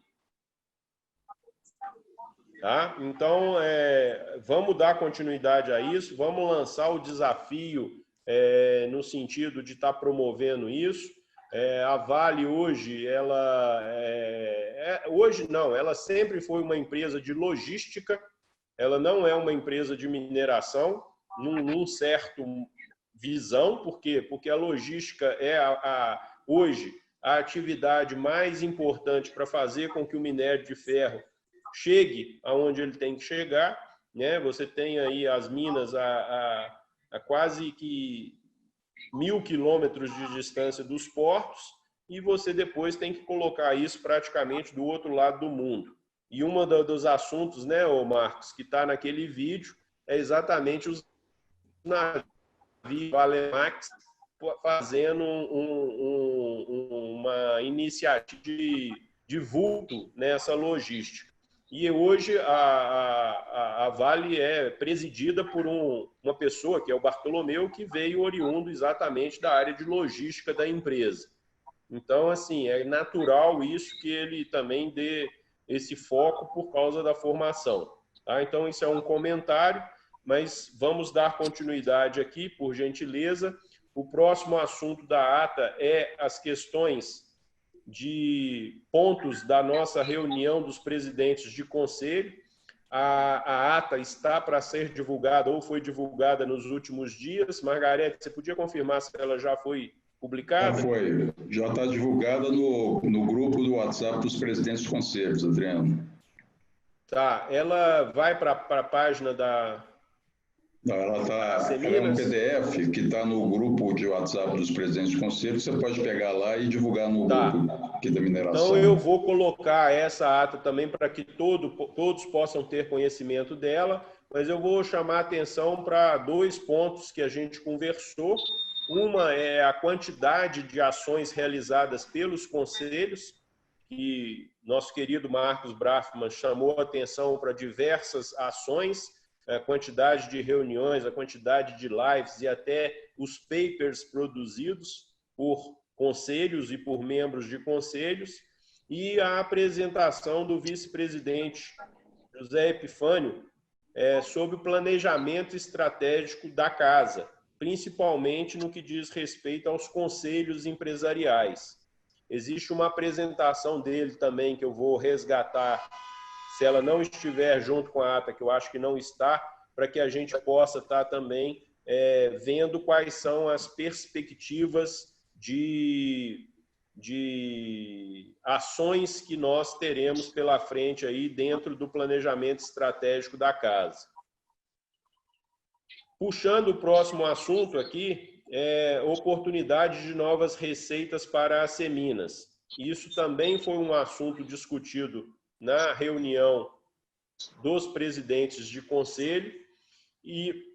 Tá? Então, vamos dar continuidade a isso, vamos lançar o desafio no sentido de estar promovendo isso. A Vale hoje, ela sempre foi uma empresa de logística, ela não é uma empresa de mineração, num certo visão. Por quê? Porque a logística é hoje a atividade mais importante para fazer com que o minério de ferro chegue aonde ele tem que chegar, né? Você tem aí as minas a quase que 1.000 quilômetros de distância dos portos, e você depois tem que colocar isso praticamente do outro lado do mundo. E um dos assuntos, né, ô Marcos, que está naquele vídeo, é exatamente os navios Valemax fazendo uma iniciativa de vulto nessa logística. E hoje a Vale é presidida por uma pessoa, que é o Bartolomeu, que veio oriundo exatamente da área de logística da empresa. Então, assim, é natural isso que ele também dê esse foco por causa da formação. Tá? Então, isso é um comentário, mas vamos dar continuidade aqui, por gentileza. O próximo assunto da ata é as questões de pontos da nossa reunião dos presidentes de conselho. A ata está para ser divulgada ou foi divulgada nos últimos dias. Margarete, você podia confirmar se ela já foi publicada? Já foi. Já está divulgada no grupo do WhatsApp dos presidentes de conselhos, Adriano. Tá. Ela vai para a página da... Não, ela é um PDF que está no grupo de WhatsApp dos presidentes de conselho. Você pode pegar lá e divulgar no grupo aqui da mineração. Então, eu vou colocar essa ata também para que todos possam ter conhecimento dela, mas eu vou chamar a atenção para 2 pontos que a gente conversou. Uma é a quantidade de ações realizadas pelos conselhos, que nosso querido Marcos Brafman chamou a atenção para diversas ações, a quantidade de reuniões, a quantidade de lives e até os papers produzidos por conselhos e por membros de conselhos, e a apresentação do vice-presidente José Epifânio sobre o planejamento estratégico da casa, principalmente no que diz respeito aos conselhos empresariais. Existe uma apresentação dele também que eu vou resgatar, se ela não estiver junto com a ata, que eu acho que não está, para que a gente possa estar também vendo quais são as perspectivas de ações que nós teremos pela frente aí dentro do planejamento estratégico da casa. Puxando o próximo assunto aqui, oportunidade de novas receitas para a Seminas. Isso também foi um assunto discutido na reunião dos presidentes de conselho, e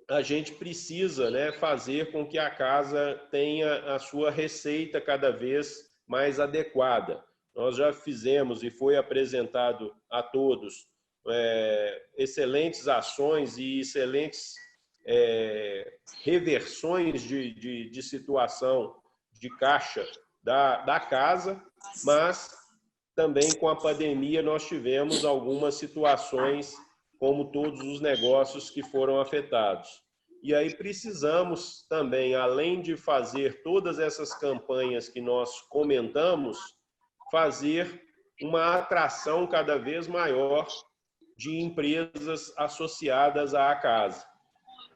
a gente precisa, né, fazer com que a casa tenha a sua receita cada vez mais adequada. Nós já fizemos e foi apresentado a todos excelentes ações e excelentes reversões de situação de caixa da casa, mas também com a pandemia nós tivemos algumas situações, como todos os negócios que foram afetados. E aí precisamos também, além de fazer todas essas campanhas que nós comentamos, fazer uma atração cada vez maior de empresas associadas à casa.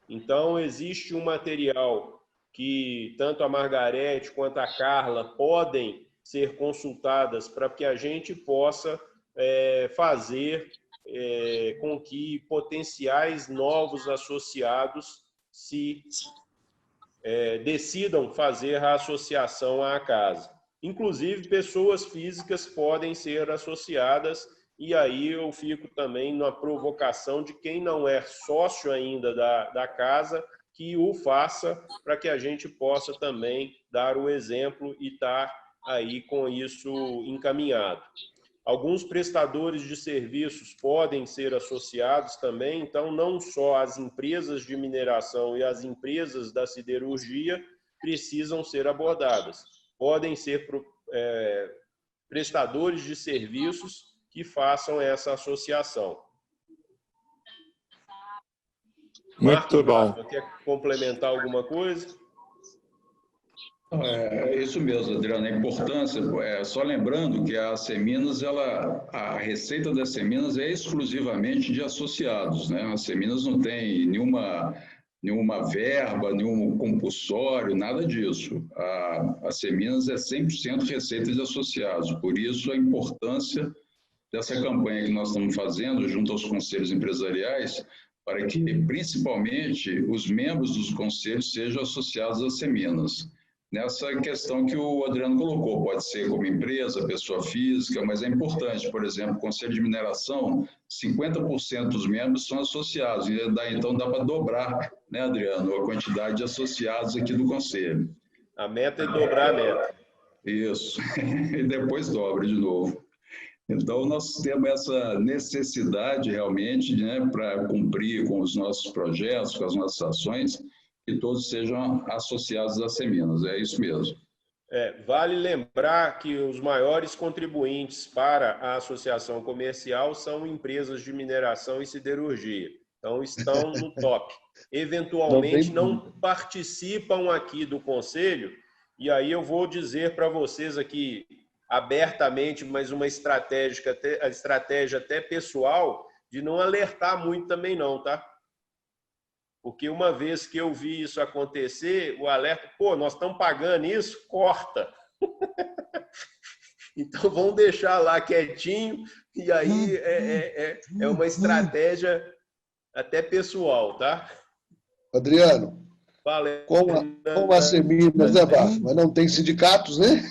Então, existe um material que tanto a Margarete quanto a Carla podem ser consultadas para que a gente possa fazer com que potenciais novos associados se decidam fazer a associação à casa. Inclusive, pessoas físicas podem ser associadas, e aí eu fico também na provocação de quem não é sócio ainda da casa, que o faça, para que a gente possa também dar o exemplo e estar aí com isso encaminhado. Alguns prestadores de serviços podem ser associados também, então não só as empresas de mineração e as empresas da siderurgia precisam ser abordadas. Podem ser prestadores de serviços que façam essa associação. Muito bom. Quer complementar alguma coisa? É isso mesmo, Adriano. A importância, só lembrando que a Seminas, a receita da Seminas é exclusivamente de associados, né? A Seminas não tem nenhuma verba, nenhum compulsório, nada disso. A Seminas é 100% receita de associados, por isso a importância dessa campanha que nós estamos fazendo junto aos conselhos empresariais, para que principalmente os membros dos conselhos sejam associados às Seminas. Nessa questão que o Adriano colocou, pode ser como empresa, pessoa física, mas é importante, por exemplo, o Conselho de Mineração, 50% dos membros são associados, e então dá para dobrar, né, Adriano, a quantidade de associados aqui do Conselho. A meta é dobrar a meta. Isso, e depois dobra de novo. Então, nós temos essa necessidade realmente, né, para cumprir com os nossos projetos, com as nossas ações, que todos sejam associados às Seminas, é isso mesmo. Vale lembrar que os maiores contribuintes para a associação comercial são empresas de mineração e siderurgia. Então, estão no top. Eventualmente, não participam aqui do conselho, e aí eu vou dizer para vocês aqui abertamente, mas uma estratégia até pessoal, de não alertar muito também não, tá? Porque uma vez que eu vi isso acontecer, o alerta, nós estamos pagando isso, corta. Então, vamos deixar lá quietinho, e aí é uma estratégia até pessoal, tá? Adriano, como a Seminas, né, Bafo? Mas não tem sindicatos, né?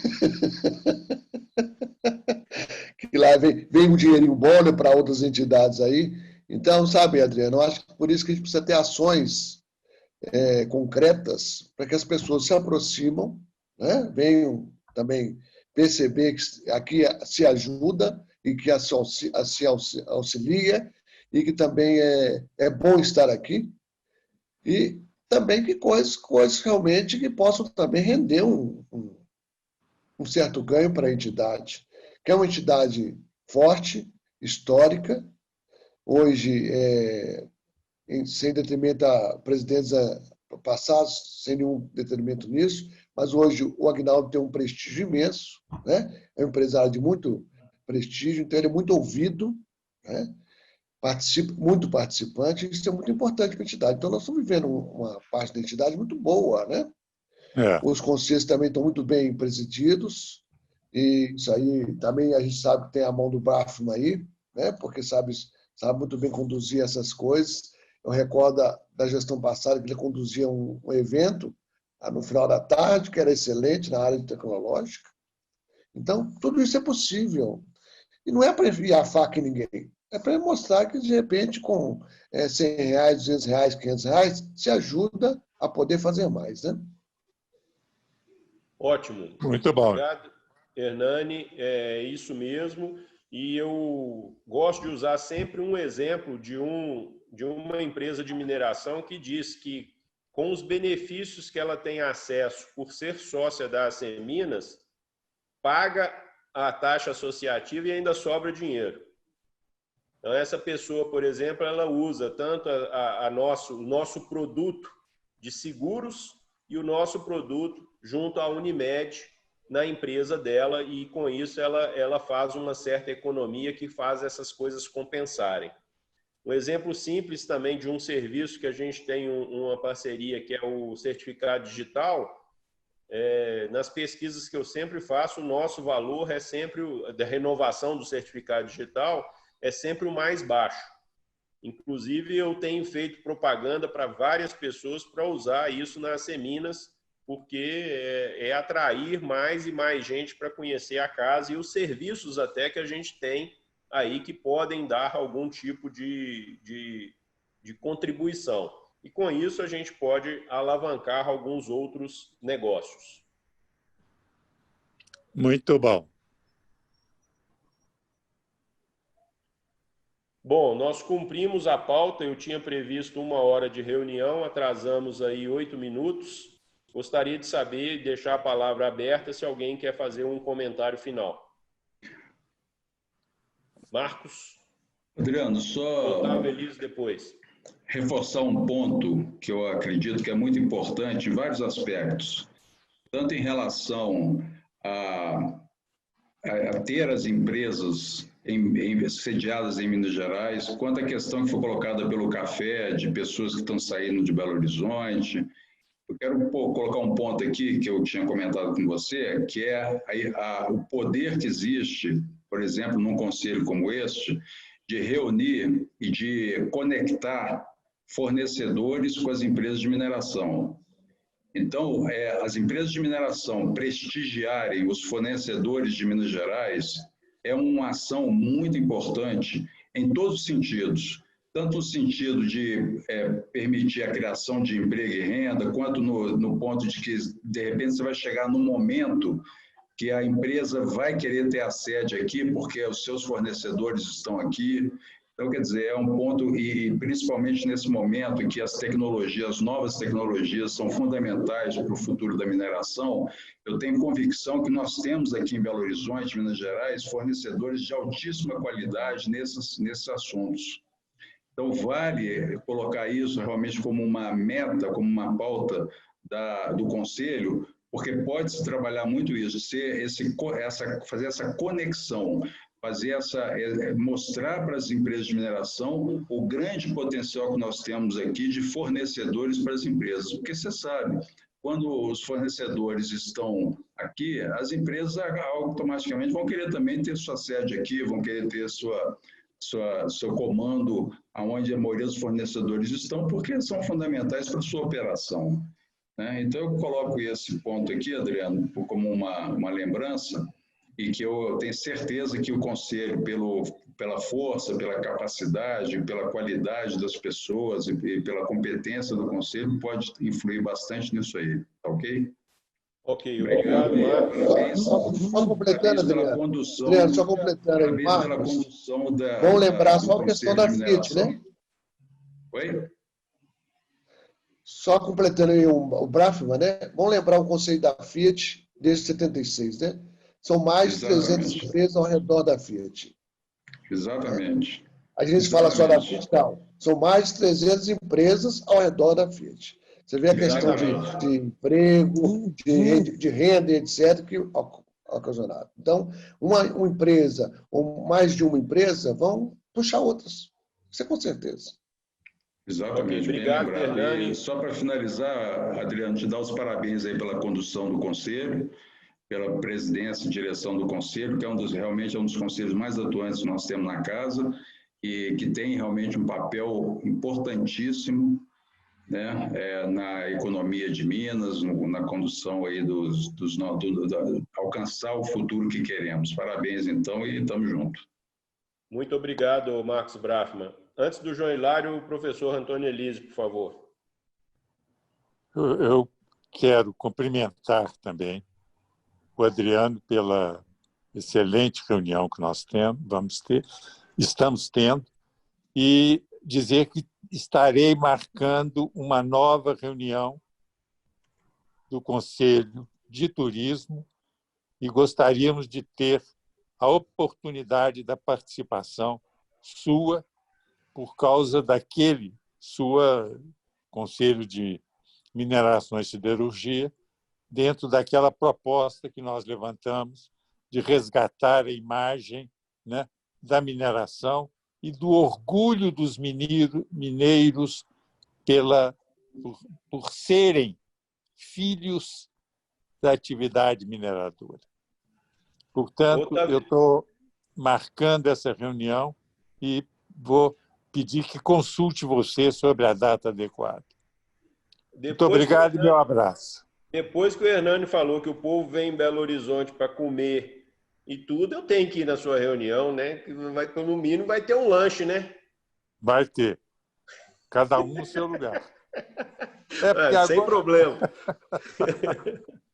Que lá vem um dinheirinho bom, né, para outras entidades aí. Então, sabe, Adriano, eu acho que por isso que a gente precisa ter ações concretas para que as pessoas se aproximam, né? Venham também perceber que aqui se ajuda e que se auxilia e que também é bom estar aqui e também que coisas realmente que possam também render um certo ganho para a entidade, que é uma entidade forte, histórica. Hoje, sem detrimento a presidentes passados, sem nenhum detrimento nisso, mas hoje o Aguinaldo tem um prestígio imenso, né? É um empresário de muito prestígio, então ele é muito ouvido, né? Muito participante, isso é muito importante para a entidade. Então, nós estamos vivendo uma parte da entidade muito boa, né? Os conselhos também estão muito bem presididos, e isso aí também a gente sabe que tem a mão do Brafman aí, né? Porque sabe muito bem conduzir essas coisas. Eu recordo da gestão passada que ele conduzia um evento no final da tarde, que era excelente na área de tecnológica. Então, tudo isso é possível. E não é para enfiar a faca em ninguém. É para mostrar que, de repente, com R$100, R$200, R$500, se ajuda a poder fazer mais, né? Ótimo. Muito bom. Obrigado, Hernani. É isso mesmo. E eu gosto de usar sempre um exemplo de uma empresa de mineração que diz que, com os benefícios que ela tem acesso por ser sócia da Seminas, paga a taxa associativa e ainda sobra dinheiro. Então, essa pessoa, por exemplo, ela usa tanto o nosso produto de seguros e o nosso produto junto à Unimed na empresa dela e, com isso, ela faz uma certa economia que faz essas coisas compensarem. Um exemplo simples também de um serviço que a gente tem uma parceria, que é o certificado digital. Nas pesquisas que eu sempre faço, o nosso valor é sempre, da renovação do certificado digital, é sempre o mais baixo. Inclusive, eu tenho feito propaganda para várias pessoas para usar isso na Seminas, porque é atrair mais e mais gente para conhecer a casa e os serviços até que a gente tem aí que podem dar algum tipo de contribuição. E com isso a gente pode alavancar alguns outros negócios. Muito bom. Bom, nós cumprimos a pauta, eu tinha previsto 1 hora de reunião, atrasamos aí 8 minutos. Gostaria de saber, deixar a palavra aberta, se alguém quer fazer um comentário final. Marcos? Adriano, só Otávio Elias depois. Reforçar um ponto que eu acredito que é muito importante em vários aspectos, tanto em relação a ter as empresas sediadas em Minas Gerais, quanto a questão que foi colocada pelo café, de pessoas que estão saindo de Belo Horizonte. Eu quero colocar um ponto aqui que eu tinha comentado com você, que é o poder que existe, por exemplo, num conselho como este, de reunir e de conectar fornecedores com as empresas de mineração. Então, as empresas de mineração prestigiarem os fornecedores de Minas Gerais é uma ação muito importante em todos os sentidos, tanto no sentido de permitir a criação de emprego e renda, quanto no ponto de que, de repente, você vai chegar num momento que a empresa vai querer ter a sede aqui, porque os seus fornecedores estão aqui. Então, quer dizer, é um ponto, e principalmente nesse momento em que as novas tecnologias são fundamentais para o futuro da mineração, eu tenho convicção que nós temos aqui em Belo Horizonte, Minas Gerais, fornecedores de altíssima qualidade nesses assuntos. Então, vale colocar isso realmente como uma meta, como uma pauta do Conselho, porque pode-se trabalhar muito isso, fazer essa conexão, mostrar para as empresas de mineração o grande potencial que nós temos aqui de fornecedores para as empresas. Porque você sabe, quando os fornecedores estão aqui, as empresas automaticamente vão querer também ter sua sede aqui, vão querer ter seu comando aonde a maioria dos fornecedores estão, porque são fundamentais para a sua operação. Então, eu coloco esse ponto aqui, Adriano, como uma lembrança, e que eu tenho certeza que o Conselho, pela força, pela capacidade, pela qualidade das pessoas e pela competência do Conselho, pode influir bastante nisso aí, tá ok? Ok, obrigado, Marcos. Só completando, Adriano. Só completando aí, Marcos. Vamos lembrar só a questão da Fiat, né? Oi? Só completando aí o Brafman, né? Vamos lembrar o conceito da Fiat desde 76, né? São mais de 300 empresas ao redor da Fiat. Exatamente. A gente fala só da Fiat, não. São mais de 300 empresas ao redor da Fiat. Você vê a questão de emprego, de renda, etc., que ocasionado. Então, uma empresa, ou mais de uma empresa, vão puxar outras. Isso é com certeza. Exatamente. Okay, obrigado, Hernani. E só para finalizar, Adriano, te dar os parabéns aí pela condução do Conselho, pela presidência e direção do Conselho, que realmente é um dos conselhos mais atuantes que nós temos na casa e que tem realmente um papel importantíssimo, né, na economia de Minas, na condução aí alcançar o futuro que queremos. Parabéns, então, e estamos juntos. Muito obrigado, Marcos Brafman. Antes do João Hilário, o professor Antônio Elise, por favor. Eu quero cumprimentar também o Adriano pela excelente reunião que nós estamos tendo, e dizer que estarei marcando uma nova reunião do Conselho de Turismo e gostaríamos de ter a oportunidade da participação sua por causa daquele Conselho de Mineração e Siderurgia, dentro daquela proposta que nós levantamos de resgatar a imagem, né, da mineração e do orgulho dos mineiros por serem filhos da atividade mineradora. Portanto, eu estou marcando essa reunião e vou pedir que consulte você sobre a data adequada. Muito obrigado e meu abraço. Depois que o Hernani falou que o povo vem em Belo Horizonte para comer e tudo, eu tenho que ir na sua reunião, né? No mínimo vai ter um lanche, né? Vai ter. Cada um no seu lugar. Sem problema.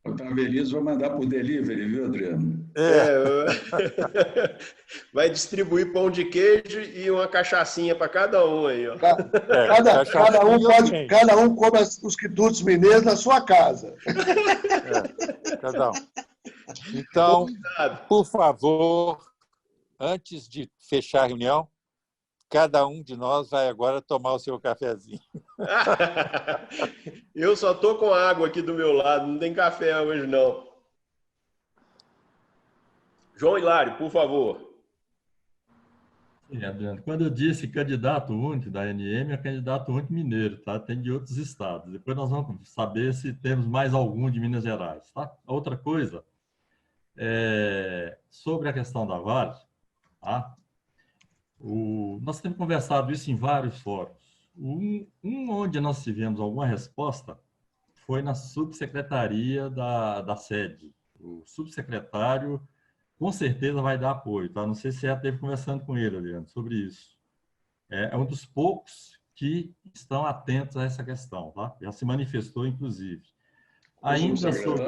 O Tavelizo vai mandar por delivery, viu, Adriano? Vai distribuir pão de queijo e uma cachaçinha para cada um aí. Ó. Cada um come os quitutes mineiros na sua casa. Cada um. Então, por favor, antes de fechar a reunião, cada um de nós vai agora tomar o seu cafezinho. Eu só estou com água aqui do meu lado, não tem café hoje, não. João Hilário, por favor. Sim, Adriano. Quando eu disse candidato único da ANM, é candidato único mineiro, tá? Tem de outros estados. Depois nós vamos saber se temos mais algum de Minas Gerais, tá? Outra coisa, sobre a questão da Vale, tá? Nós temos conversado isso em vários fóruns. Onde nós tivemos alguma resposta foi na subsecretaria da sede. O subsecretário, com certeza, vai dar apoio. Tá? Não sei se já esteve conversando com ele, Adriano, sobre isso. É um dos poucos que estão atentos a essa questão. Tá? Já se manifestou, inclusive. Ainda sobre...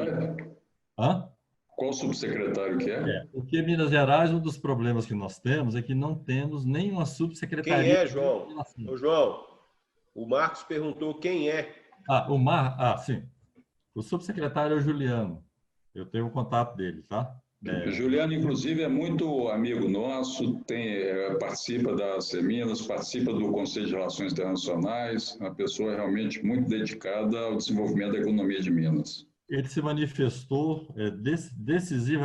Hã? Qual subsecretário que é? Porque Minas Gerais, um dos problemas que nós temos é que não temos nenhuma subsecretaria. Quem é, João? Ô, João, o Marcos perguntou quem é. Sim. O subsecretário é o Juliano. Eu tenho o contato dele, tá? Juliano, inclusive, é muito amigo nosso, participa da Seminas, participa do Conselho de Relações Internacionais, uma pessoa realmente muito dedicada ao desenvolvimento da economia de Minas. Ele se manifestou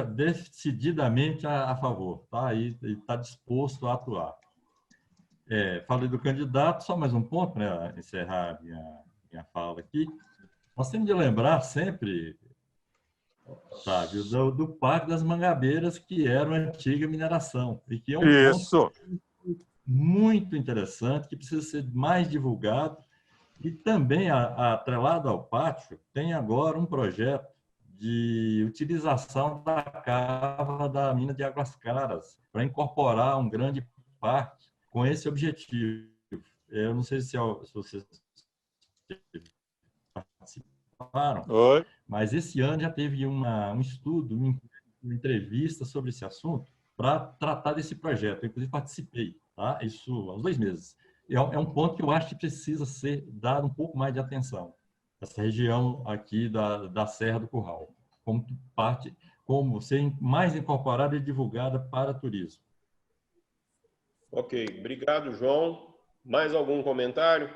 decididamente a favor, tá? E está disposto a atuar. Falei do candidato, só mais um ponto para encerrar minha fala aqui. Nós temos de lembrar sempre, sabe, do Parque das Mangabeiras, que era uma antiga mineração, e que é um ponto muito interessante, que precisa ser mais divulgado. E também, atrelado ao pátio, tem agora um projeto de utilização da cava da mina de Águas Claras para incorporar um grande parque com esse objetivo. Eu não sei se vocês participaram, mas esse ano já teve um estudo, uma entrevista sobre esse assunto para tratar desse projeto. Eu, inclusive, participei, tá? Isso há uns 2 meses. É um ponto que eu acho que precisa ser dado um pouco mais de atenção. Essa região aqui da Serra do Curral, como ser mais incorporada e divulgada para turismo. Ok, obrigado, João. Mais algum comentário?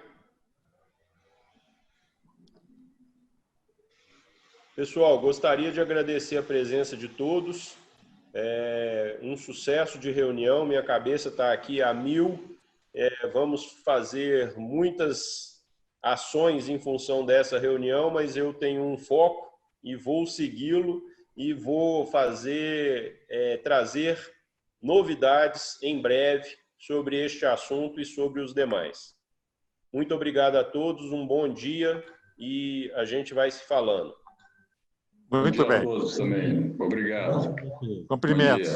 Pessoal, gostaria de agradecer a presença de todos. Um sucesso de reunião, minha cabeça está aqui a 1000. Vamos fazer muitas ações em função dessa reunião, mas eu tenho um foco e vou segui-lo e vou trazer novidades em breve sobre este assunto e sobre os demais. Muito obrigado a todos, um bom dia e a gente vai se falando. Muito bem. A todos também. Obrigado. Cumprimentos.